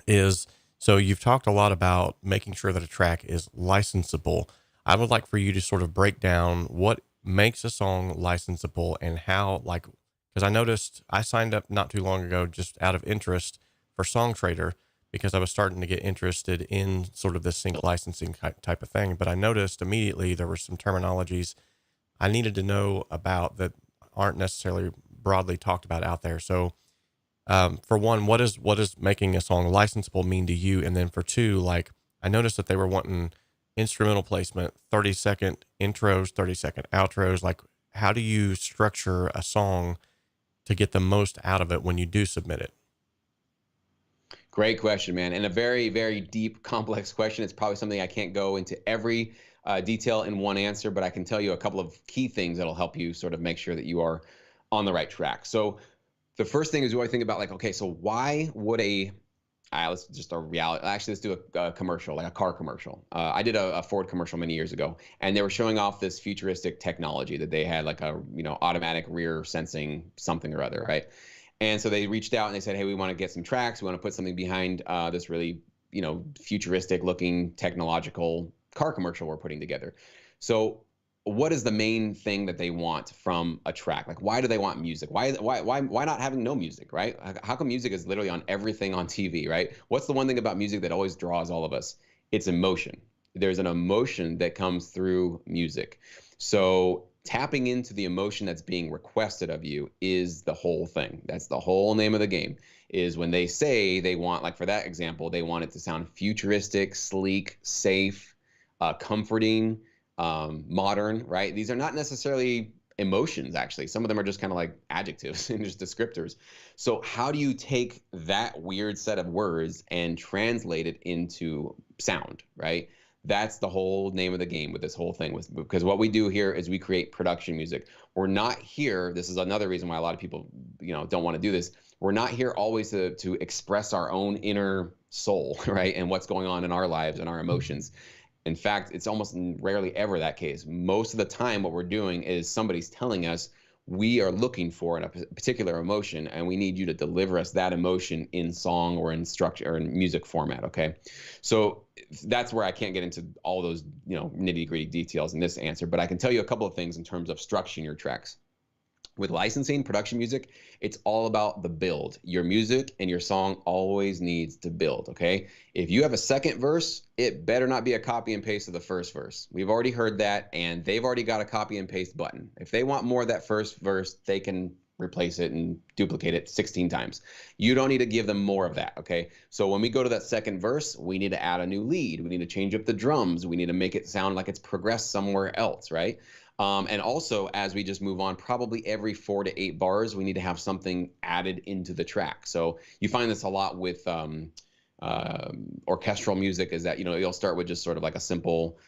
Speaker 1: is, so you've talked a lot about making sure that a track is licensable. I would like for you to sort of break down what makes a song licensable and how, like, because I noticed I signed up not too long ago just out of interest for SongTrader because I was starting to get interested in sort of this sync licensing type of thing. But I noticed immediately there were some terminologies I needed to know about that aren't necessarily broadly talked about out there. So for one, what does making a song licensable mean to you? And then for two, like, I noticed that they were wanting instrumental placement, 30-second intros, 30-second outros. Like, how do you structure a song to get the most out of it when you do submit it?
Speaker 2: Great question, man. And a very, very deep, complex question. It's probably something I can't go into every detail in one answer, but I can tell you a couple of key things that'll help you sort of make sure that you are on the right track. So the first thing is, do I think about, like, okay, so why would let's just a reality. Actually, let's do a commercial, like a car commercial. I did a Ford commercial many years ago, and they were showing off this futuristic technology that they had, like a automatic rear sensing something or other, right? And so they reached out and they said, hey, we want to get some tracks. We want to put something behind this really futuristic looking technological car commercial we're putting together. So what is the main thing that they want from a track? Like, why do they want music? Why not having no music, right? How come music is literally on everything on TV, right? What's the one thing about music that always draws all of us? It's emotion. There's an emotion that comes through music. So tapping into the emotion that's being requested of you is the whole thing. That's the whole name of the game, is when they say they want, like for that example, they want it to sound futuristic, sleek, safe, comforting, modern, right? These are not necessarily emotions, actually. Some of them are just kind of like adjectives and just descriptors. So how do you take that weird set of words and translate it into sound, right? That's the whole name of the game with this whole thing. Because what we do here is we create production music. We're not here. This is another reason why a lot of people, don't want to do this. We're not here always to express our own inner soul, right? And what's going on in our lives and our emotions. In fact, it's almost rarely ever that case. Most of the time, what we're doing is somebody's telling us we are looking for a particular emotion, and we need you to deliver us that emotion in song or in structure or in music format. Okay, so that's where I can't get into all those nitty-gritty details in this answer, but I can tell you a couple of things in terms of structuring your tracks. With licensing, production music, it's all about the build. Your music and your song always needs to build, okay? If you have a second verse, it better not be a copy and paste of the first verse. We've already heard that, and they've already got a copy and paste button. If they want more of that first verse, they can replace it and duplicate it 16 times. You don't need to give them more of that, okay? So when we go to that second verse, we need to add a new lead. We need to change up the drums. We need to make it sound like it's progressed somewhere else, right? And also, as we just move on, probably every 4 to 8 bars, we need to have something added into the track. So you find this a lot with orchestral music, is that, you'll start with just sort of like a simple,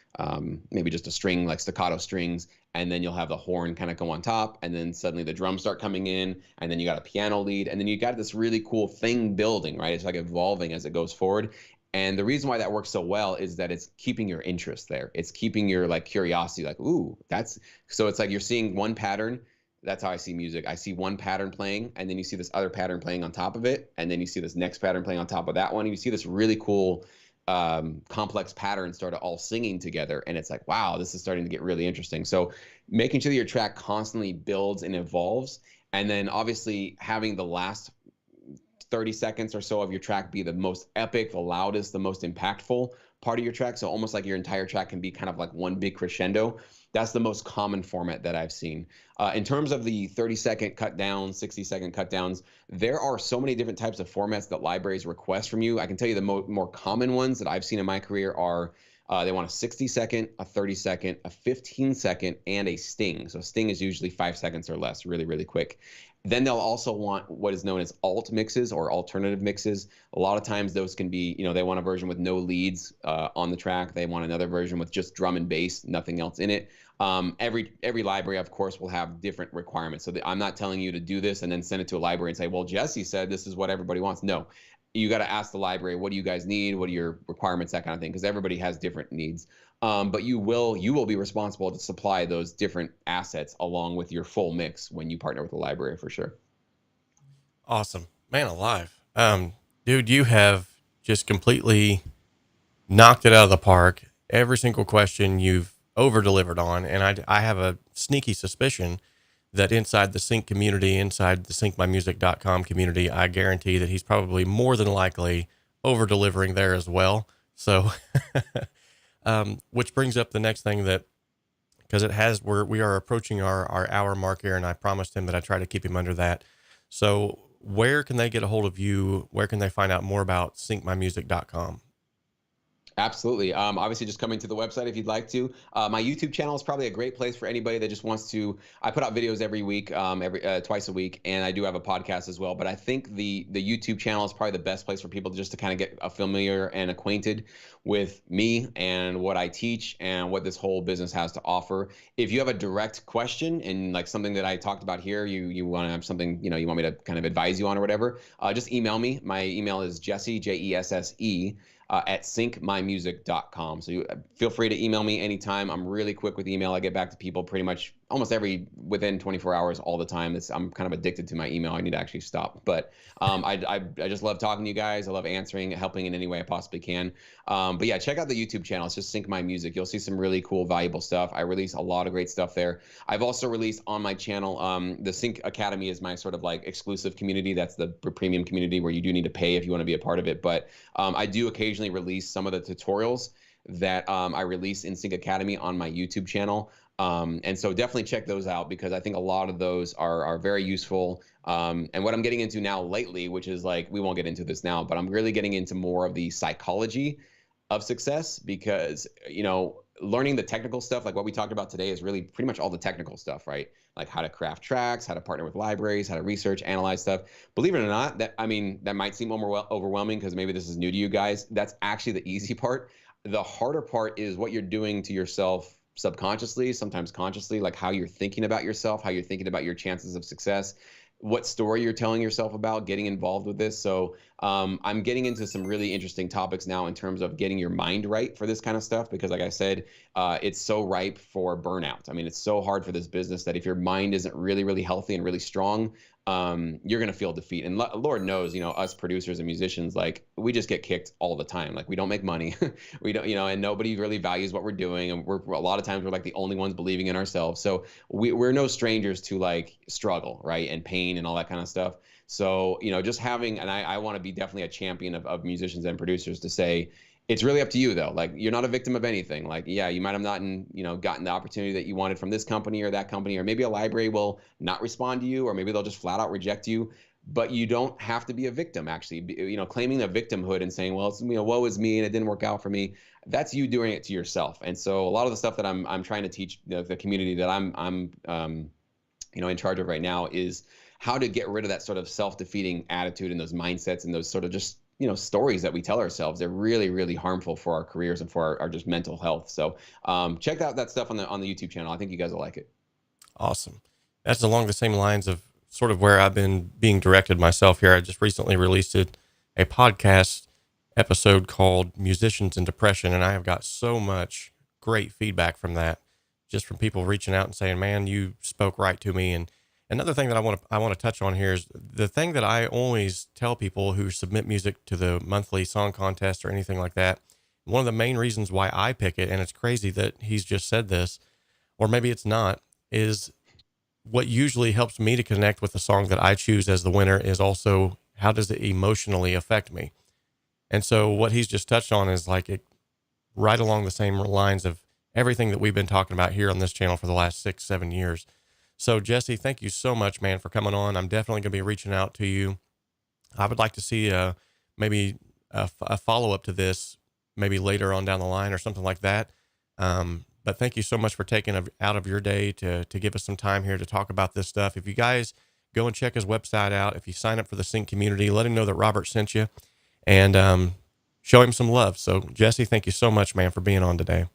Speaker 2: maybe just a string, like staccato strings, and then you'll have the horn kind of go on top, and then suddenly the drums start coming in, and then you got a piano lead, and then you got this really cool thing building, right? It's like evolving as it goes forward. And the reason why that works so well is that it's keeping your interest there. It's keeping your curiosity, like, ooh, so it's like you're seeing one pattern That's how I see music. I see one pattern playing, and then you see this other pattern playing on top of it, and then you see this next pattern playing on top of that one. And you see this really cool, complex pattern start all singing together, and it's like, wow, this is starting to get really interesting. So, making sure that your track constantly builds and evolves, and then obviously having the last 30 seconds or so of your track be the most epic, the loudest, the most impactful part of your track. So almost like your entire track can be kind of like one big crescendo. That's the most common format that I've seen. In terms of the 30-second cut downs, 60-second cut downs, there are so many different types of formats that libraries request from you. I can tell you the more common ones that I've seen in my career are they want a 60-second, a 30-second, a 15-second, and a sting. So sting is usually 5 seconds or less, really, really quick. Then they'll also want what is known as alt mixes or alternative mixes. A lot of times those can be, they want a version with no leads on the track. They want another version with just drum and bass, nothing else in it. Every library, of course, will have different requirements. So I'm not telling you to do this and then send it to a library and say, well, Jesse said this is what everybody wants. No, you got to ask the library, what do you guys need? What are your requirements? That kind of thing, because everybody has different needs. But you will be responsible to supply those different assets along with your full mix when you partner with the library, for sure.
Speaker 1: Awesome, man alive. Dude, you have just completely knocked it out of the park. Every single question you've over delivered on. And I have a sneaky suspicion that inside the sync community, inside the syncmymusic.com community, I guarantee that he's probably more than likely over delivering there as well. So, which brings up the next thing that, because we are approaching our hour mark here, and I promised him that I try to keep him under that. So where can they get a hold of you? Where can they find out more about syncmymusic.com?
Speaker 2: Absolutely. Obviously, just coming to the website if you'd like to. My YouTube channel is probably a great place for anybody that just wants to. I put out videos every week, twice a week, and I do have a podcast as well. But I think the YouTube channel is probably the best place for people just to kind of get familiar and acquainted with me and what I teach and what this whole business has to offer. If you have a direct question and like something that I talked about here, you want to have something you want me to kind of advise you on or whatever, just email me. My email is Jesse Jesse at syncmymusic.com. So you feel free to email me anytime. I'm really quick with email. I get back to people pretty much almost within 24 hours all the time. I'm kind of addicted to my email. I need to actually stop. But I just love talking to you guys. I love answering, helping in any way I possibly can. But yeah, check out the YouTube channel. It's just Sync My Music. You'll see some really cool, valuable stuff. I release a lot of great stuff there. I've also released on my channel, the Sync Academy is my sort of like exclusive community. That's the premium community where you do need to pay if you want to be a part of it. But I do occasionally release some of the tutorials that I release in Sync Academy on my YouTube channel. And so definitely check those out because I think a lot of those are very useful. And what I'm getting into now lately, which is like, we won't get into this now, but I'm really getting into more of the psychology of success because, learning the technical stuff, like what we talked about today is really pretty much all the technical stuff, right? Like how to craft tracks, how to partner with libraries, how to research, analyze stuff. Believe it or not, that might seem overwhelming because maybe this is new to you guys. That's actually the easy part. The harder part is what you're doing to yourself subconsciously, sometimes consciously, like how you're thinking about yourself, how you're thinking about your chances of success, what story you're telling yourself about getting involved with this. So I'm getting into some really interesting topics now in terms of getting your mind right for this kind of stuff, because like I said, it's so ripe for burnout. It's so hard for this business that if your mind isn't really, really healthy and really strong, you're going to feel defeat. And Lord knows, us producers and musicians, like we just get kicked all the time. Like we don't make money. We don't, and nobody really values what we're doing. And a lot of times we're like the only ones believing in ourselves. So we're no strangers to like struggle, right? And pain and all that kind of stuff. So, just having, and I want to be definitely a champion of musicians and producers to say, it's really up to you though. Like you're not a victim of anything. Like, yeah, you might have not, gotten the opportunity that you wanted from this company or that company, or maybe a library will not respond to you, or maybe they'll just flat out reject you. But you don't have to be a victim, actually. Claiming a victimhood and saying, well, it's, woe is me and it didn't work out for me. That's you doing it to yourself. And so a lot of the stuff that I'm trying to teach the community that I'm in charge of right now is how to get rid of that sort of self-defeating attitude and those mindsets and those sort of just stories that we tell ourselves. They're really, really harmful for our careers and for our just mental health. So check out that stuff on the YouTube channel. I think you guys will like it.
Speaker 1: Awesome. That's along the same lines of sort of where I've been being directed myself here. I just recently released a podcast episode called Musicians and Depression, and I have got so much great feedback from that, just from people reaching out and saying, man, you spoke right to me. And another thing that I want to touch on here is the thing that I always tell people who submit music to the monthly song contest or anything like that. One of the main reasons why I pick it, and it's crazy that he's just said this, or maybe it's not, is what usually helps me to connect with the song that I choose as the winner is also how does it emotionally affect me. And so what he's just touched on is like it right along the same lines of everything that we've been talking about here on this channel for the last 6-7 years. So Jesse, thank you so much, man, for coming on. I'm definitely going to be reaching out to you. I would like to see maybe a follow-up to this maybe later on down the line or something like that. But thank you so much for taking out of your day to give us some time here to talk about this stuff. If you guys go and check his website out, if you sign up for the Sync community, let him know that Robert sent you, and show him some love. So Jesse, thank you so much, man, for being on today.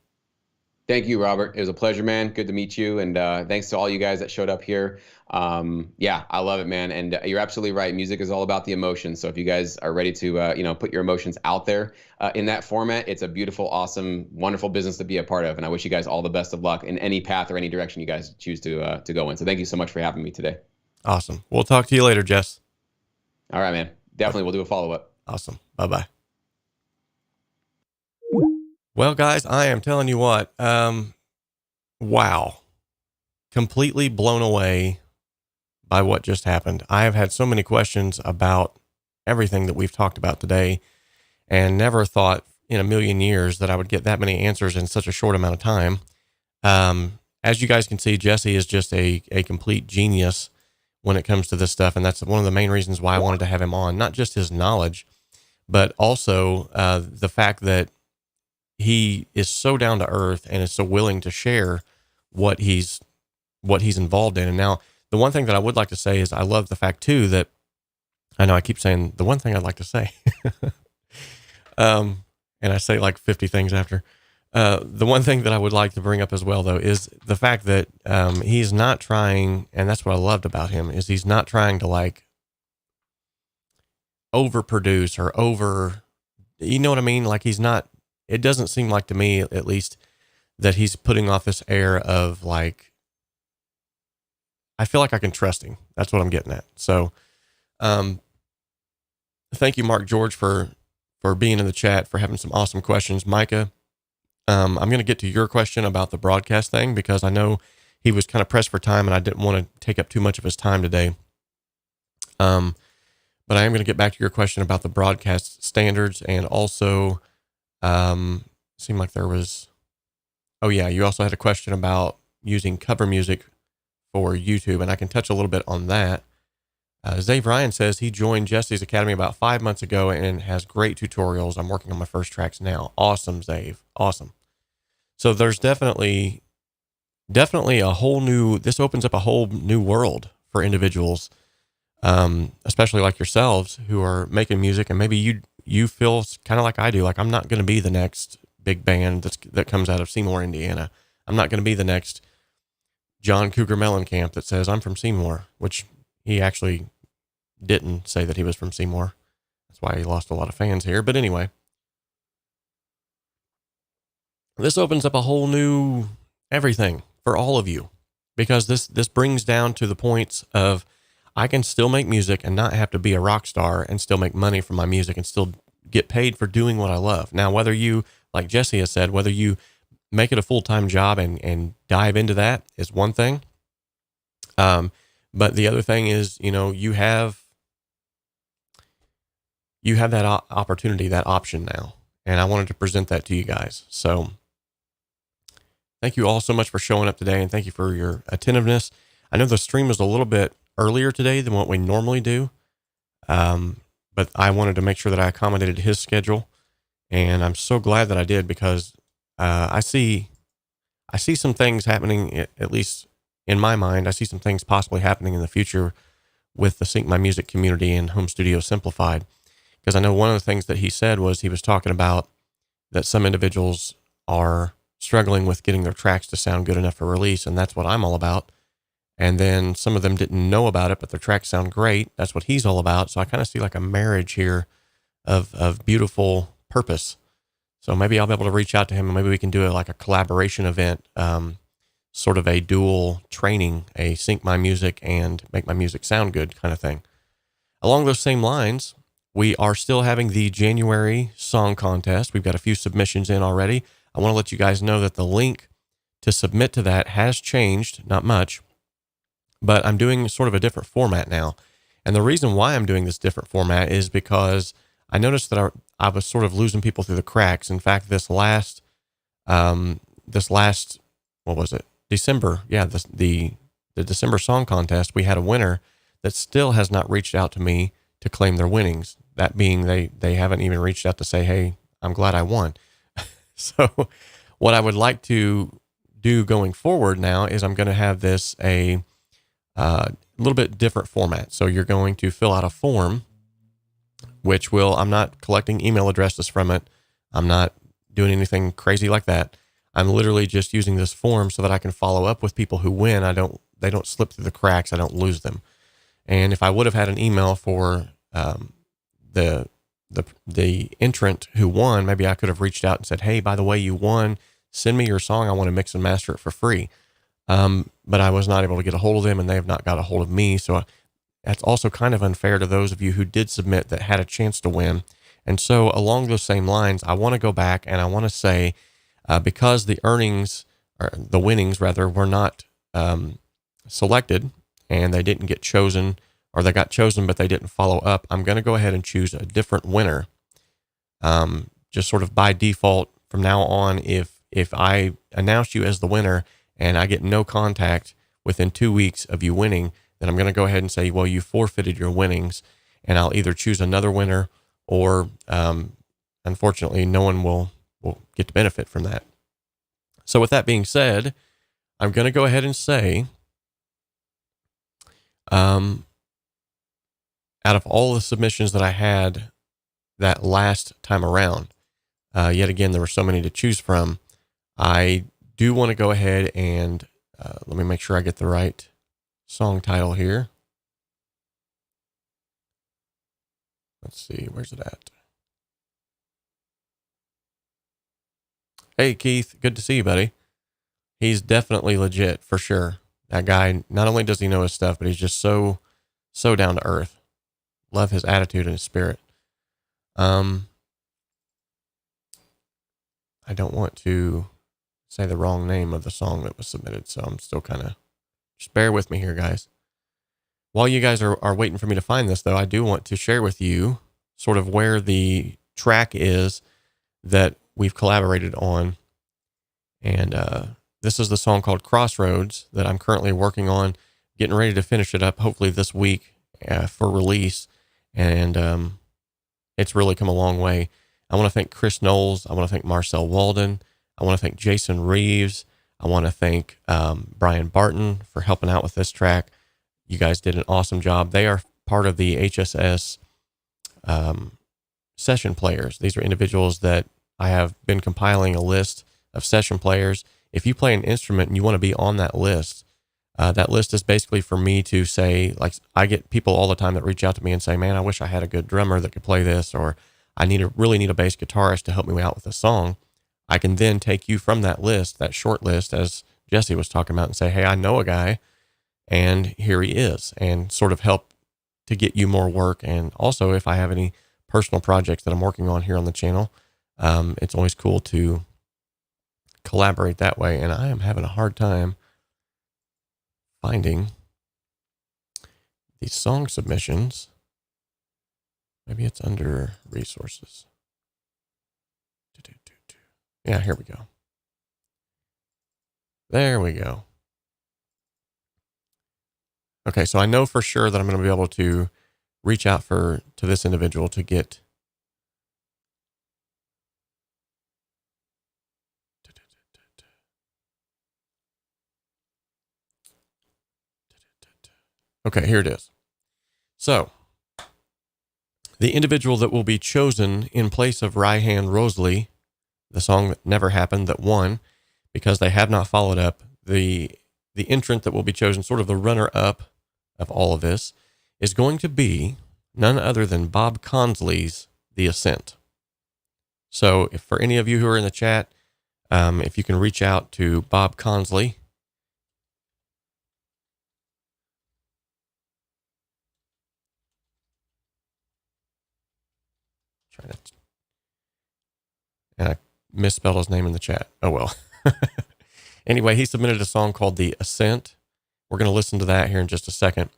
Speaker 2: Thank you, Robert. It was a pleasure, man. Good to meet you. And thanks to all you guys that showed up here. Yeah, I love it, man. And you're absolutely right. Music is all about the emotions. So if you guys are ready to, put your emotions out there in that format, it's a beautiful, awesome, wonderful business to be a part of. And I wish you guys all the best of luck in any path or any direction you guys choose to go in. So thank you so much for having me today.
Speaker 1: Awesome. We'll talk to you later, Jess.
Speaker 2: All right, man. Definitely. We'll do a follow-up.
Speaker 1: Awesome. Bye-bye. Well, guys, I am telling you what, wow, completely blown away by what just happened. I have had so many questions about everything that we've talked about today and never thought in a million years that I would get that many answers in such a short amount of time. As you guys can see, Jesse is just a complete genius when it comes to this stuff. And that's one of the main reasons why I wanted to have him on, not just his knowledge, but also the fact that he is so down to earth and is so willing to share what he's involved in. And now the one thing that I would like to say is I love the fact too, that I know I keep saying the one thing I'd like to say, and I say like 50 things after, the one thing that I would like to bring up as well though, is the fact that, he's not trying, and that's what I loved about him, is he's not trying to like overproduce or you know what I mean? Like he's not, it doesn't seem like to me, at least, that he's putting off this air of like, I feel like I can trust him. That's what I'm getting at. So, thank you, Mark George, for being in the chat, for having some awesome questions. Micah, I'm going to get to your question about the broadcast thing because I know he was kind of pressed for time and I didn't want to take up too much of his time today. But I am going to get back to your question about the broadcast standards, and also, seemed like there was, oh yeah, you also had a question about using cover music for YouTube, and I can touch a little bit on that. Zave Ryan says he joined Jesse's Academy about 5 months ago and has great tutorials. I'm working on my first tracks now. Awesome, Zave. Awesome. So there's definitely a whole new, this opens up a whole new world for individuals, especially like yourselves who are making music, and maybe you feel kind of like I do. Like, I'm not going to be the next big band that comes out of Seymour, Indiana. I'm not going to be the next John Cougar Mellencamp that says I'm from Seymour, which he actually didn't say that he was from Seymour. That's why he lost a lot of fans here. But anyway, this opens up a whole new everything for all of you, because this brings down to the points of I can still make music and not have to be a rock star and still make money from my music and still get paid for doing what I love. Now, whether you, like Jesse has said, whether you make it a full-time job and dive into that is one thing. But the other thing is, you have that opportunity, that option now. And I wanted to present that to you guys. So thank you all so much for showing up today, and thank you for your attentiveness. I know the stream was a little bit earlier today than what we normally do. But I wanted to make sure that I accommodated his schedule, and I'm so glad that I did, because I see some things happening, at least in my mind. I see some things possibly happening in the future with the Sync My Music community and Home Studio Simplified, because I know one of the things that he said was he was talking about that some individuals are struggling with getting their tracks to sound good enough for release, and that's what I'm all about. And then some of them didn't know about it, but their tracks sound great. That's what he's all about. So I kind of see like a marriage here of beautiful purpose. So maybe I'll be able to reach out to him, and maybe we can do like a collaboration event sort of a dual training, a sync my music and make my music sound good kind of thing. Along those same lines, we are still having the January song contest. We've got a few submissions in already. I want to let you guys know that the link to submit to that has changed, not much, but I'm doing sort of a different format now. And the reason why I'm doing this different format is because I noticed that I was sort of losing people through the cracks. In fact, this last, what was it? December. Yeah. The December song contest, we had a winner that still has not reached out to me to claim their winnings. That being they haven't even reached out to say, hey, I'm glad I won. So what I would like to do going forward now is I'm going to have this a little bit different format. So you're going to fill out a form, which I'm not collecting email addresses from it. I'm not doing anything crazy like that. I'm literally just using this form so that I can follow up with people who win. They don't slip through the cracks. I don't lose them. And if I would have had an email for the entrant who won, maybe I could have reached out and said, hey, by the way, you won. Send me your song. I want to mix and master it for free. But I was not able to get a hold of them, and they have not got a hold of me. So that's also kind of unfair to those of you who did submit that had a chance to win. And so along those same lines, I want to go back and I want to say, because the winnings rather, were not selected, and they didn't get chosen, or they got chosen, but they didn't follow up, I'm going to go ahead and choose a different winner. Just sort of by default from now on, if I announce you as the winner and I get no contact within 2 weeks of you winning, then I'm going to go ahead and say, well, you forfeited your winnings, and I'll either choose another winner or, unfortunately, no one will get to benefit from that. So with that being said, I'm going to go ahead and say, out of all the submissions that I had that last time around, yet again, there were so many to choose from. I do want to go ahead and let me make sure I get the right song title here. Let's see, where's it at? Hey, Keith, good to see you, buddy. He's definitely legit, for sure. That guy, not only does he know his stuff, but he's just so down to earth. Love his attitude and his spirit. I don't want to say the wrong name of the song that was submitted, so I'm still kind of, just bear with me here, guys. While you guys are waiting for me to find this, though, I do want to share with you sort of where the track is that we've collaborated on. And this is the song called Crossroads that I'm currently working on, getting ready to finish it up, hopefully this week for release. And it's really come a long way. I want to thank Chris Knowles. I want to thank Marcel Walden. I want to thank Jason Reeves. I want to thank Brian Barton for helping out with this track. You guys did an awesome job. They are part of the HSS session players. These are individuals that I have been compiling a list of session players. If you play an instrument and you want to be on that list is basically for me to say, like, I get people all the time that reach out to me and say, man, I wish I had a good drummer that could play this, or I really need a bass guitarist to help me out with a song. I can then take you from that list, that short list, as Jesse was talking about, and say, hey, I know a guy, and here he is, and sort of help to get you more work. And also, if I have any personal projects that I'm working on here on the channel, it's always cool to collaborate that way. And I am having a hard time finding these song submissions. Maybe it's under resources. Yeah, here we go. There we go. Okay, so I know for sure that I'm going to be able to reach out to this individual to get okay, here it is. So the individual that will be chosen in place of Raihan Rosalie, the song that never happened, that won, because they have not followed up, the entrant that will be chosen, sort of the runner-up of all of this, is going to be none other than Bob Consley's The Ascent. So if for any of you who are in the chat, if you can reach out to Bob Consley Trying to, and I misspelled his name in the chat. Oh, well. Anyway, he submitted a song called The Ascent. We're going to listen to that here in just a second.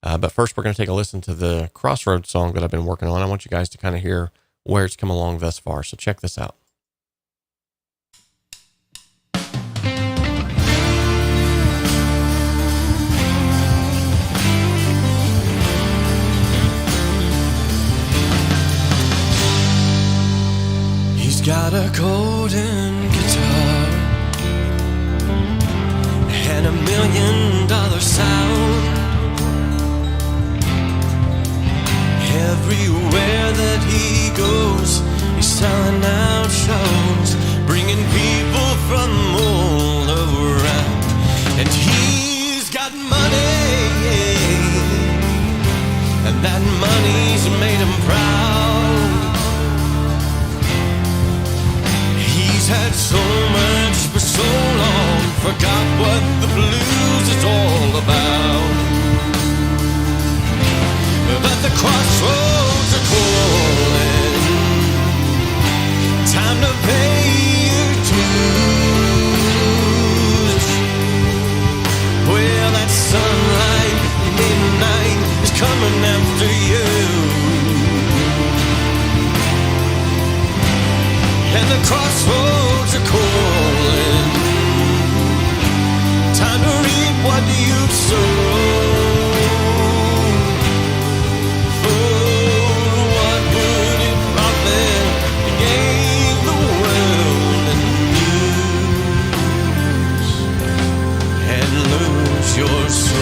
Speaker 1: But first, we're going to take a listen to the Crossroads song that I've been working on. I want you guys to kind of hear where it's come along thus far. So check this out.
Speaker 3: He's got a golden guitar and $1 million sound. Everywhere that he goes, he's selling out shows, bringing people from all around. And he's got money, and that money's made him proud. He's had so much for so long, forgot what the blues is all about. But the crossroads are calling, time to pay your dues. Well, that sunlight, midnight is coming after you. And the crossroads are calling, time to reap what you've sown. Your soul.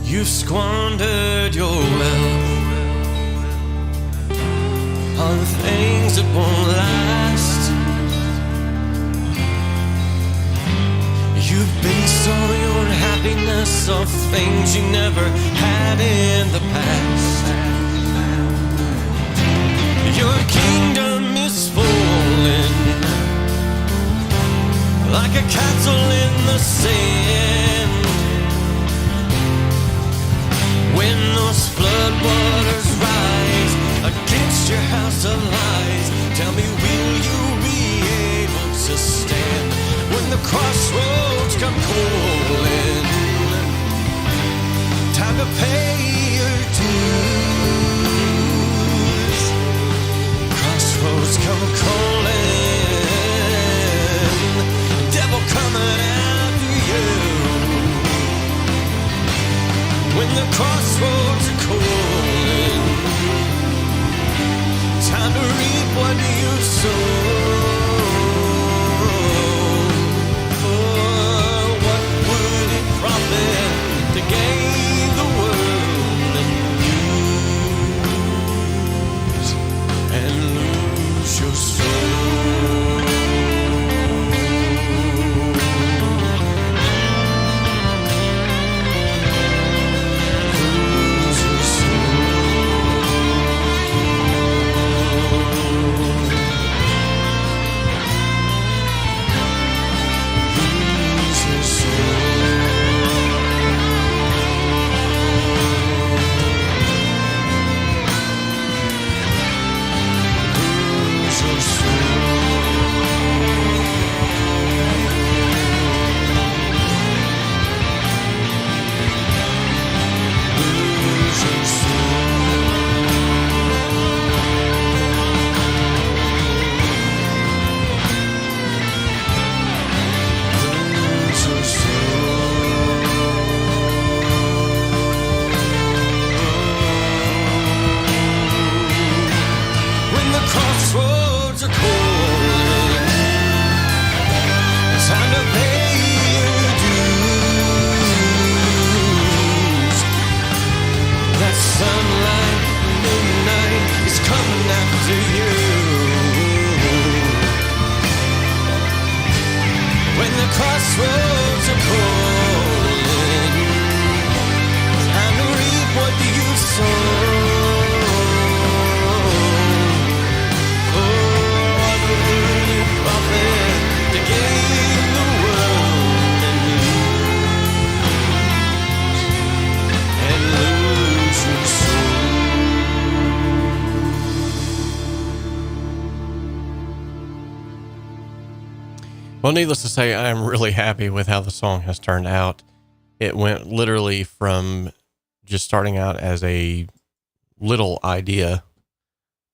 Speaker 3: You've squandered your wealth on things that won't last. You've based all your happiness on things you never had in the past. Your kingdom is falling like a castle in the sand. When those floodwaters rise against your house of lies, tell me, will you be able to stand when the crossroads come calling? Time to pay
Speaker 1: Well, needless to say, I am really happy with how the song has turned out. It went literally from just starting out as a little idea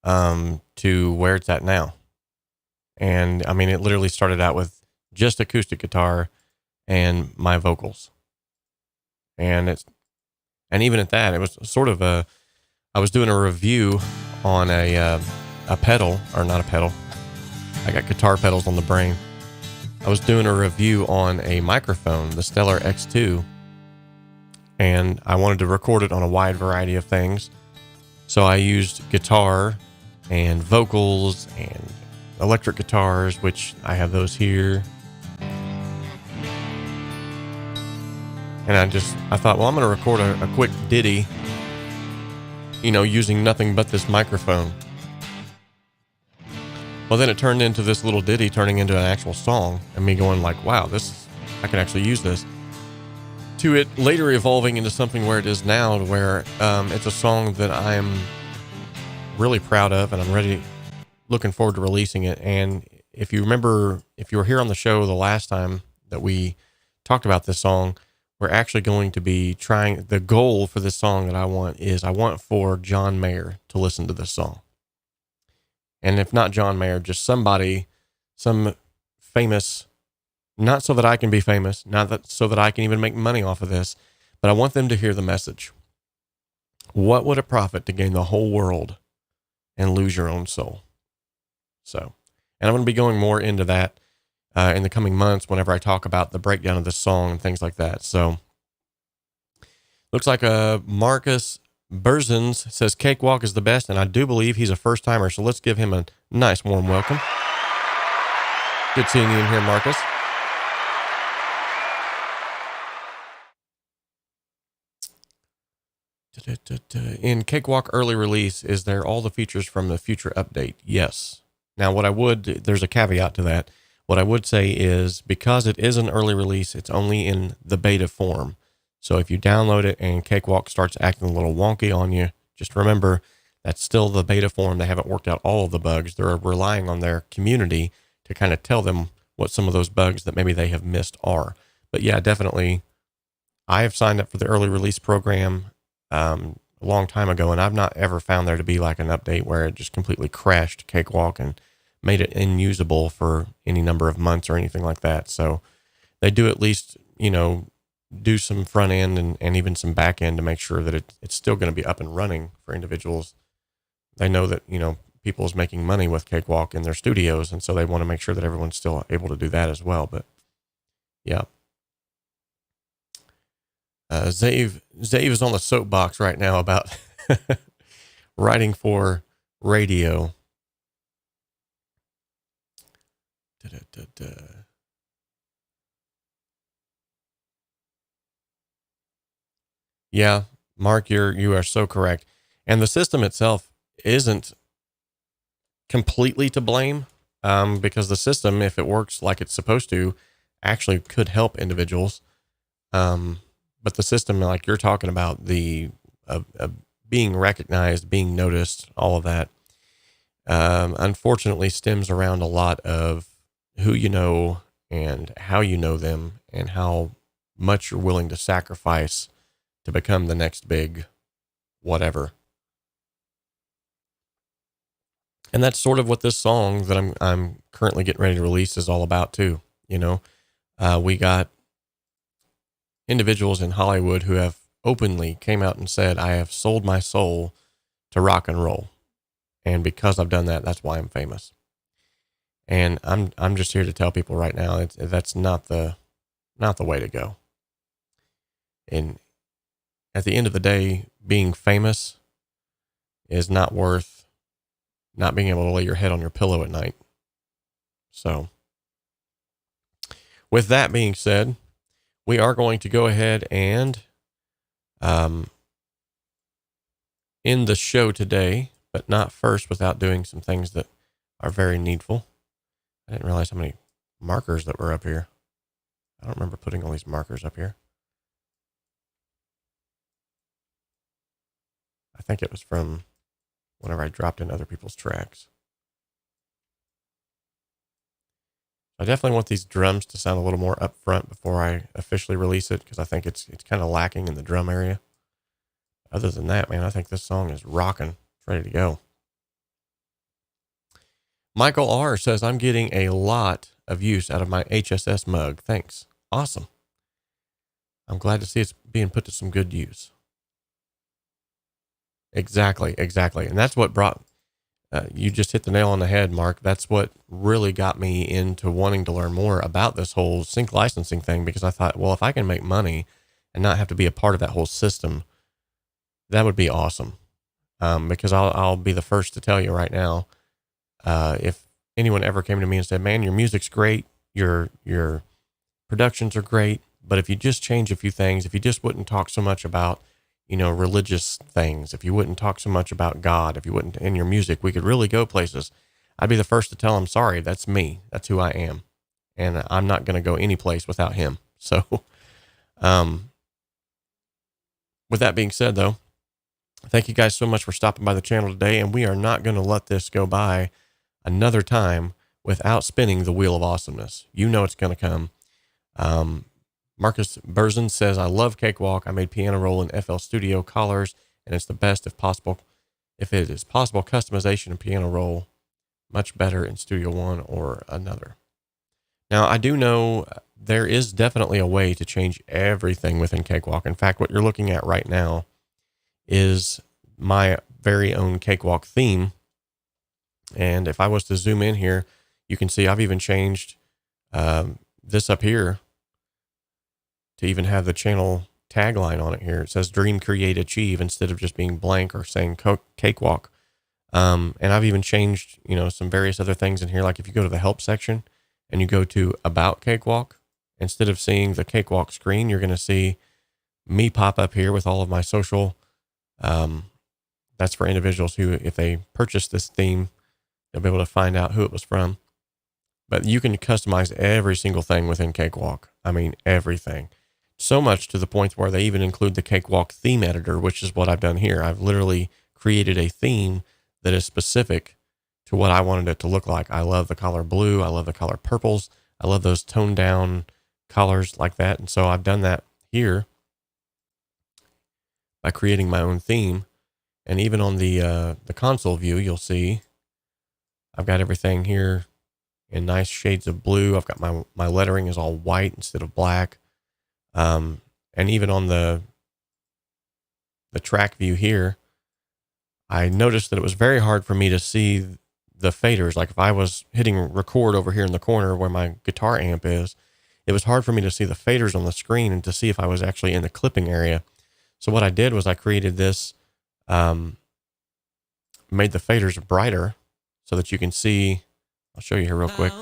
Speaker 1: to where it's at now. And I mean, it literally started out with just acoustic guitar and my vocals. And even at that, it was sort of I was doing a review on a pedal, or not a pedal. I got guitar pedals on the brain. I was doing a review on a microphone, the Stellar X2, and I wanted to record it on a wide variety of things. So I used guitar and vocals and electric guitars, which I have those here. And I thought, well, I'm going to record a quick ditty, using nothing but this microphone. Well, then it turned into this little ditty turning into an actual song, and me going like, wow, I can actually use this. To it later evolving into something where it is now, to where it's a song that I'm really proud of, and I'm looking forward to releasing it. And if you remember, if you were here on the show the last time that we talked about this song, we're actually going to be trying, the goal for this song that I want for John Mayer to listen to this song. And if not John Mayer, just some famous, not so that I can be famous, so that I can even make money off of this, but I want them to hear the message. What would it profit to gain the whole world and lose your own soul? So, and I'm going to be going more into that in the coming months whenever I talk about the breakdown of this song and things like that. So, looks like Marcus Berzins says Cakewalk is the best, and I do believe he's a first-timer, so let's give him a nice warm welcome. Good seeing you in here, Marcus. In Cakewalk early release, is there all the features from the future update? Yes. Now, there's a caveat to that. What I would say is, because it is an early release, it's only in the beta form. So if you download it and Cakewalk starts acting a little wonky on you, just remember that's still the beta form. They haven't worked out all of the bugs. They're relying on their community to kind of tell them what some of those bugs that maybe they have missed are. But yeah, definitely, I have signed up for the early release program a long time ago, and I've not ever found there to be like an update where it just completely crashed Cakewalk and made it unusable for any number of months or anything like that. So they do at least, do some front end and even some back end to make sure that it's still going to be up and running for individuals. They know that, people is making money with Cakewalk in their studios, and so they want to make sure that everyone's still able to do that as well. But yeah. Zave is on the soapbox right now about writing for radio. Yeah, Mark, you are so correct. And the system itself isn't completely to blame, because the system, if it works like it's supposed to, actually could help individuals. But the system, like you're talking about, the being recognized, being noticed, all of that, unfortunately stems around a lot of who you know and how you know them and how much you're willing to sacrifice to become the next big whatever. And that's sort of what this song that I'm currently getting ready to release is all about too. We got individuals in Hollywood who have openly came out and said, I have sold my soul to rock and roll. And because I've done that, that's why I'm famous. And I'm just here to tell people right now, that's not the way to go. And at the end of the day, being famous is not worth not being able to lay your head on your pillow at night. So with that being said, we are going to go ahead and end the show today, but not first without doing some things that are very needful. I didn't realize how many markers that were up here. I don't remember putting all these markers up here. I think it was from whenever I dropped in other people's tracks. I definitely want these drums to sound a little more upfront before I officially release it, because I think it's kind of lacking in the drum area. Other than that, man, I think this song is rocking. It's ready to go. Michael R. says, I'm getting a lot of use out of my HSS mug. Thanks. Awesome. I'm glad to see it's being put to some good use. Exactly. And that's what brought, you just hit the nail on the head, Mark. That's what really got me into wanting to learn more about this whole sync licensing thing, because I thought, well, if I can make money and not have to be a part of that whole system, that would be awesome. Because I'll be the first to tell you right now, if anyone ever came to me and said, man, your music's great, your productions are great, but if you just change a few things, if you just wouldn't talk so much about, religious things, if you wouldn't talk so much about God, if you wouldn't in your music, we could really go places. I'd be the first to tell them, sorry, that's me. That's who I am. And I'm not going to go any place without him. So, with that being said though, thank you guys so much for stopping by the channel today. And we are not going to let this go by another time without spinning the wheel of awesomeness. You know, it's going to come. Marcus Berzin says, I love Cakewalk. I made piano roll in FL Studio collars, and it's the best if possible. If it is possible, customization of piano roll, much better in Studio One or another. Now, I do know there is definitely a way to change everything within Cakewalk. In fact, what you're looking at right now is my very own Cakewalk theme. And if I was to zoom in here, you can see I've even changed this up here to even have the channel tagline on it here. It says Dream, Create, Achieve instead of just being blank or saying Cakewalk. And I've even changed, some various other things in here. Like if you go to the help section and you go to About Cakewalk, instead of seeing the Cakewalk screen, you're going to see me pop up here with all of my social. That's for individuals who, if they purchase this theme, they'll be able to find out who it was from. But you can customize every single thing within Cakewalk. I mean, everything. So much to the point where they even include the Cakewalk theme editor, which is what I've done here. I've literally created a theme that is specific to what I wanted it to look like. I love the color blue. I love the color purples. I love those toned down colors like that. And so I've done that here by creating my own theme. And even on the console view, you'll see I've got everything here in nice shades of blue. I've got my lettering is all white instead of black. And even on the track view here, I noticed that it was very hard for me to see the faders. Like if I was hitting record over here in the corner where my guitar amp is, it was hard for me to see the faders on the screen and to see if I was actually in the clipping area. So what I did was I created this, made the faders brighter so that you can see. I'll show you here real quick.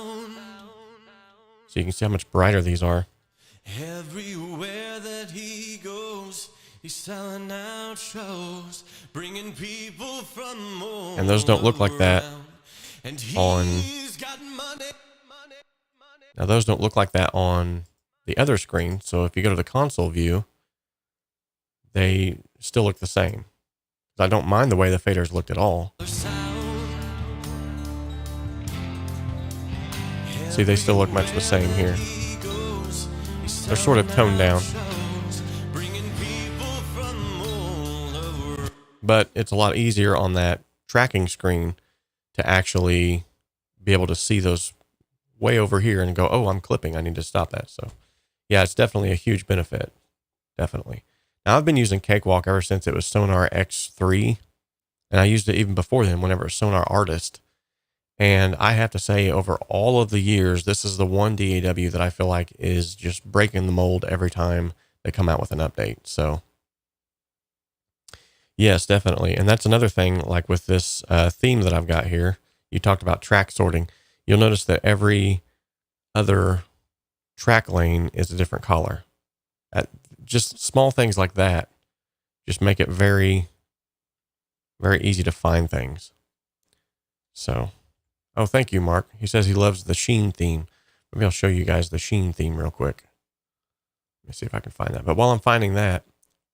Speaker 1: So you can see how much brighter these are.
Speaker 3: Everywhere that he goes, he's selling out shows, bringing people from all
Speaker 1: and those don't look like that on. Now those don't look like that on the other screen. So if you go to the console view, they still look the same. I don't mind the way the faders looked at all. See, they still look much the same here. They're sort of toned down. But it's a lot easier on that tracking screen to actually be able to see those way over here and go, oh, I'm clipping. I need to stop that. So yeah, it's definitely a huge benefit. Definitely. Now I've been using Cakewalk ever since it was Sonar X3. And I used it even before then, whenever it was Sonar Artist. And I have to say, over all of the years, this is the one DAW that I feel like is just breaking the mold every time they come out with an update. So yes, definitely. And that's another thing, like with this theme that I've got here, you talked about track sorting. You'll notice that every other track lane is a different color. Just small things like that just make it very, very easy to find things. So, oh, thank you, Mark. He says he loves the Sheen theme. Maybe I'll show you guys the Sheen theme real quick. Let me see if I can find that. But while I'm finding that,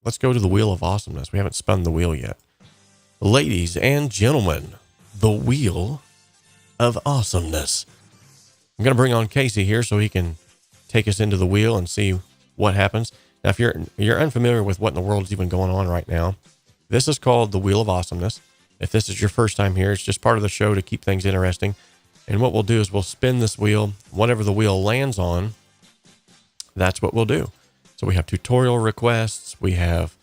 Speaker 1: let's go to the Wheel of Awesomeness. We haven't spun the wheel yet. Ladies and gentlemen, the Wheel of Awesomeness. I'm going to bring on Casey here so he can take us into the wheel and see what happens. Now, if you're unfamiliar with what in the world is even going on right now, this is called the Wheel of Awesomeness. If this is your first time here, it's just part of the show to keep things interesting. And what we'll do is we'll spin this wheel. Whatever the wheel lands on, that's what we'll do. So we have tutorial requests. We have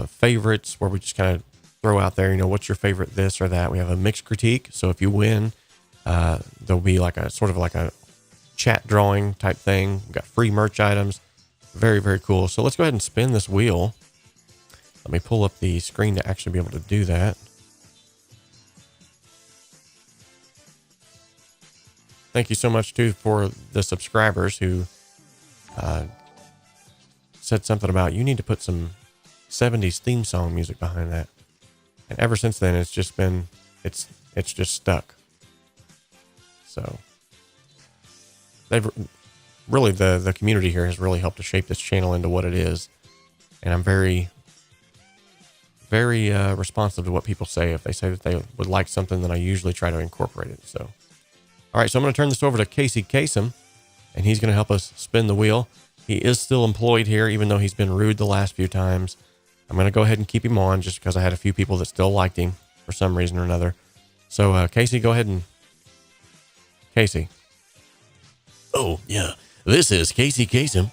Speaker 1: favorites where we just kind of throw out there, what's your favorite this or that. We have a mixed critique. So if you win, there'll be like a sort of like a chat drawing type thing. We've got free merch items. Very, very cool. So let's go ahead and spin this wheel. Let me pull up the screen to actually be able to do that. Thank you so much, too, for the subscribers who said something about you need to put some 70s theme song music behind that. And ever since then, it's just been, it's just stuck. So they've really, the community here has really helped to shape this channel into what it is. And I'm very, very responsive to what people say. If they say that they would like something, then I usually try to incorporate it. So, all right, so I'm going to turn this over to Casey Kasem, and he's going to help us spin the wheel. He is still employed here, even though he's been rude the last few times. I'm going to go ahead and keep him on just because I had a few people that still liked him for some reason or another. So, Casey, go ahead and... Casey.
Speaker 4: Oh, yeah. This is Casey Kasem,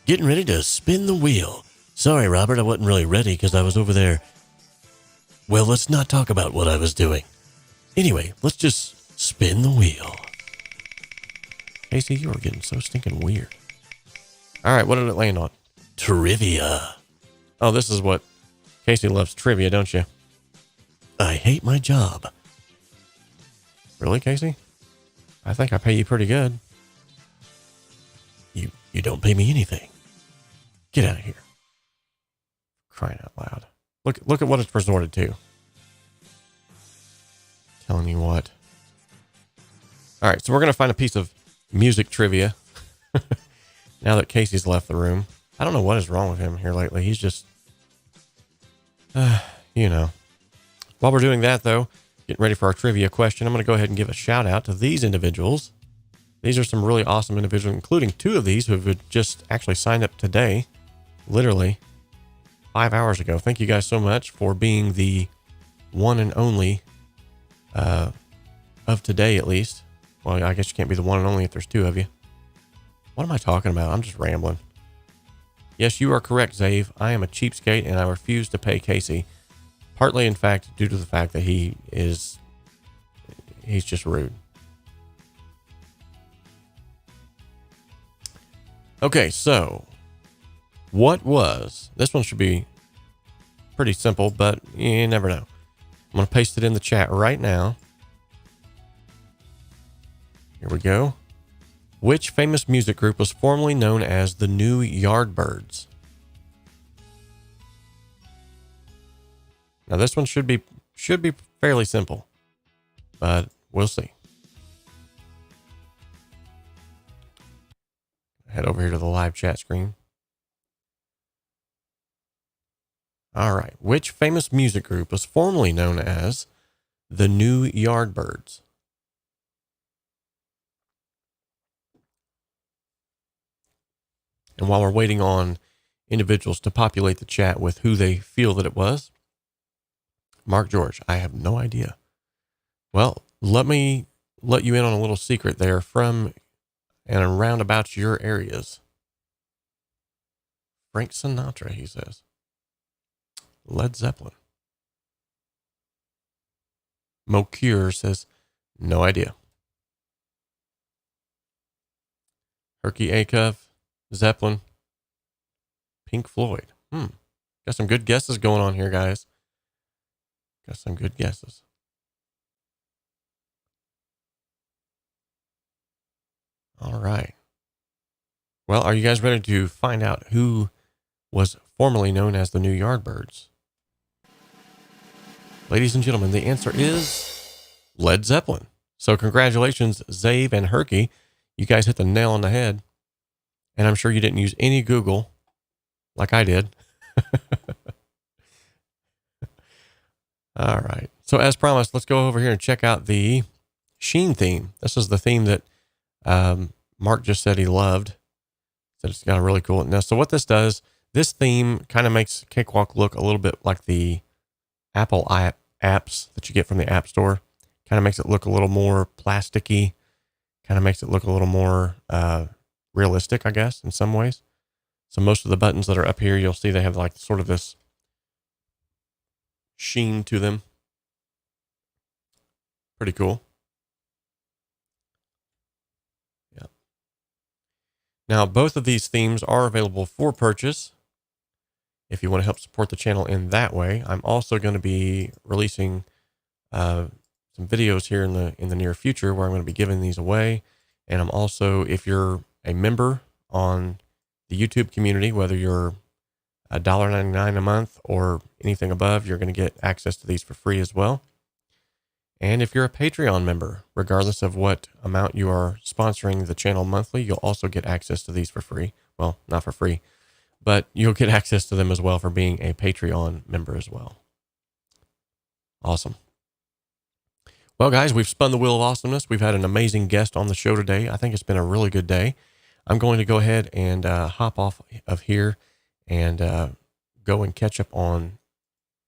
Speaker 4: getting ready to spin the wheel. Sorry, Robert, I wasn't really ready because I was over there. Well, let's not talk about what I was doing. Anyway, let's just spin the wheel.
Speaker 1: Casey, you are getting so stinking weird. All right, what did it land on?
Speaker 4: Trivia.
Speaker 1: Oh, this is what Casey loves, trivia, don't you?
Speaker 4: I hate my job.
Speaker 1: Really, Casey? I think I pay you pretty good.
Speaker 4: You don't pay me anything.
Speaker 1: Get out of here. Crying out loud. Look at what it's resorted to. Telling you what. All right, so we're going to find a piece of music trivia. Now that Casey's left the room. I don't know what is wrong with him here lately. He's just, While we're doing that, though, getting ready for our trivia question, I'm going to go ahead and give a shout out to these individuals. These are some really awesome individuals, including two of these who have just actually signed up today, literally 5 hours ago. Thank you guys so much for being the one and only of today, at least. Well, I guess you can't be the one and only if there's two of you. What am I talking about? I'm just rambling. Yes, you are correct, Zave. I am a cheapskate and I refuse to pay Casey. Partly, in fact, due to the fact that he's just rude. Okay, so this one should be pretty simple, but you never know. I'm going to paste it in the chat right now. Here we go. Which famous music group was formerly known as the New Yardbirds? Now this one should be fairly simple, but we'll see. Head over here to the live chat screen. All right. Which famous music group was formerly known as the New Yardbirds? And while we're waiting on individuals to populate the chat with who they feel that it was, Mark George, I have no idea. Well, let me let you in on a little secret. They are from and around about your areas. Frank Sinatra, he says. Led Zeppelin. Mocure says, no idea. Herky Acuff, Zeppelin, Pink Floyd. Got some good guesses going on here, guys. Got some good guesses. All right. Well, are you guys ready to find out who was formerly known as the New Yardbirds? Ladies and gentlemen, the answer is Led Zeppelin. So congratulations, Zave and Herky. You guys hit the nail on the head. And I'm sure you didn't use any Google like I did. All right. So as promised, let's go over here and check out the Sheen theme. This is the theme that Mark just said he loved. Said it's got a really cool. Now, so what this does, this theme kind of makes Cakewalk look a little bit like the Apple apps that you get from the App Store. Kind of makes it look a little more plasticky. Kind of makes it look a little more realistic, I guess, in some ways. So most of the buttons that are up here, you'll see they have like sort of this sheen to them. Pretty cool. Yeah. Now, both of these themes are available for purchase if you want to help support the channel in that way. I'm also going to be releasing some videos here in the near future where I'm going to be giving these away. And I'm also, if you're a member on the YouTube community, whether you're $1.99 a month or anything above, you're going to get access to these for free as well. And if you're a Patreon member, regardless of what amount you are sponsoring the channel monthly, you'll also get access to these for free. Well, not for free, but you'll get access to them as well for being a Patreon member as well. Awesome. Well, guys, we've spun the wheel of awesomeness. We've had an amazing guest on the show today. I think it's been a really good day. I'm going to go ahead and hop off of here and go and catch up on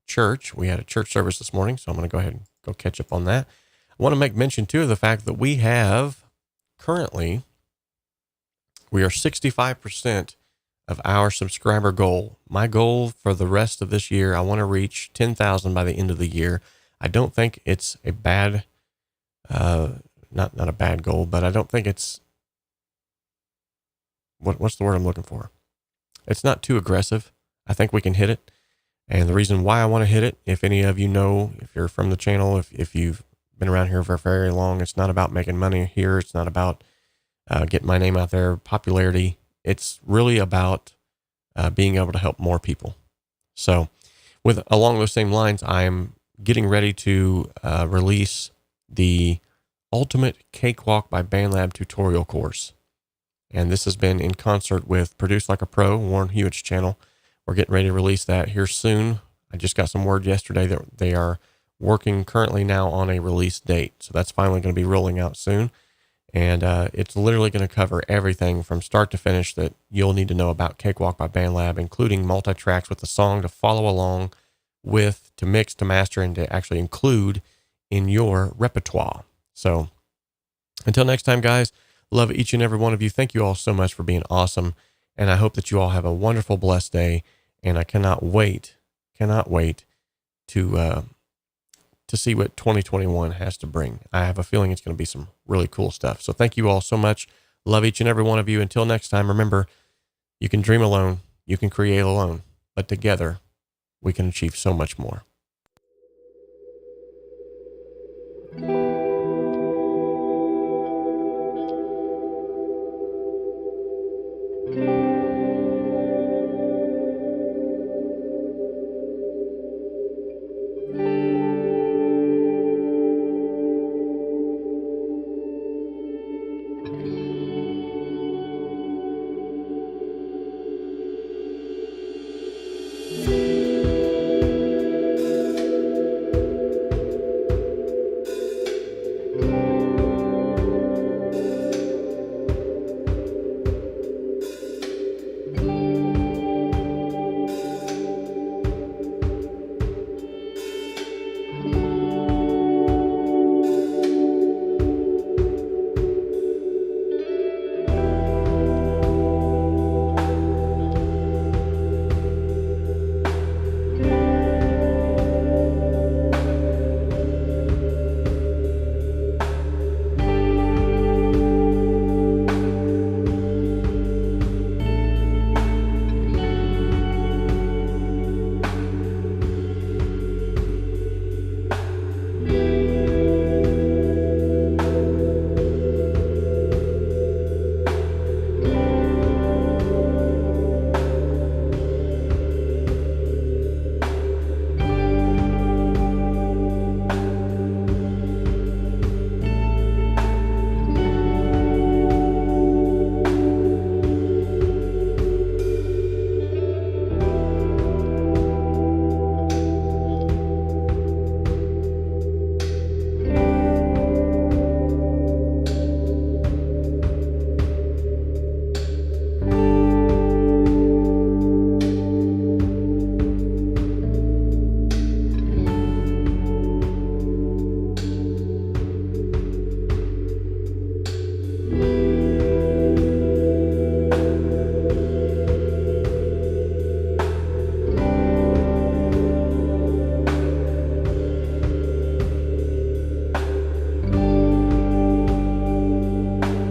Speaker 1: church. We had a church service this morning, so I'm going to go ahead and go catch up on that. I want to make mention, too, of the fact that we have currently, we are 65% of our subscriber goal. My goal for the rest of this year, I want to reach 10,000 by the end of the year. I don't think it's a bad, not a bad goal, but I don't think it's, what's the word I'm looking for? It's not too aggressive. I think we can hit it. And the reason why I want to hit it, if any of you know, if you're from the channel, if you've been around here for very long, it's not about making money here. It's not about getting my name out there, popularity. It's really about being able to help more people. So along those same lines, I'm getting ready to release the Ultimate Cakewalk by BandLab tutorial course. And this has been in concert with Produce Like a Pro, Warren Hewitt's channel. We're getting ready to release that here soon. I just got some word yesterday that they are working currently now on a release date. So that's finally going to be rolling out soon. And it's literally going to cover everything from start to finish that you'll need to know about Cakewalk by BandLab, including multi-tracks with the song to follow along with, to mix, to master, and to actually include in your repertoire. So until next time, guys, love each and every one of you. Thank you all so much for being awesome. And I hope that you all have a wonderful, blessed day. And I cannot wait to see what 2021 has to bring. I have a feeling it's going to be some really cool stuff. So thank you all so much. Love each and every one of you. Until next time, remember, you can dream alone, you can create alone, but together we can achieve so much more.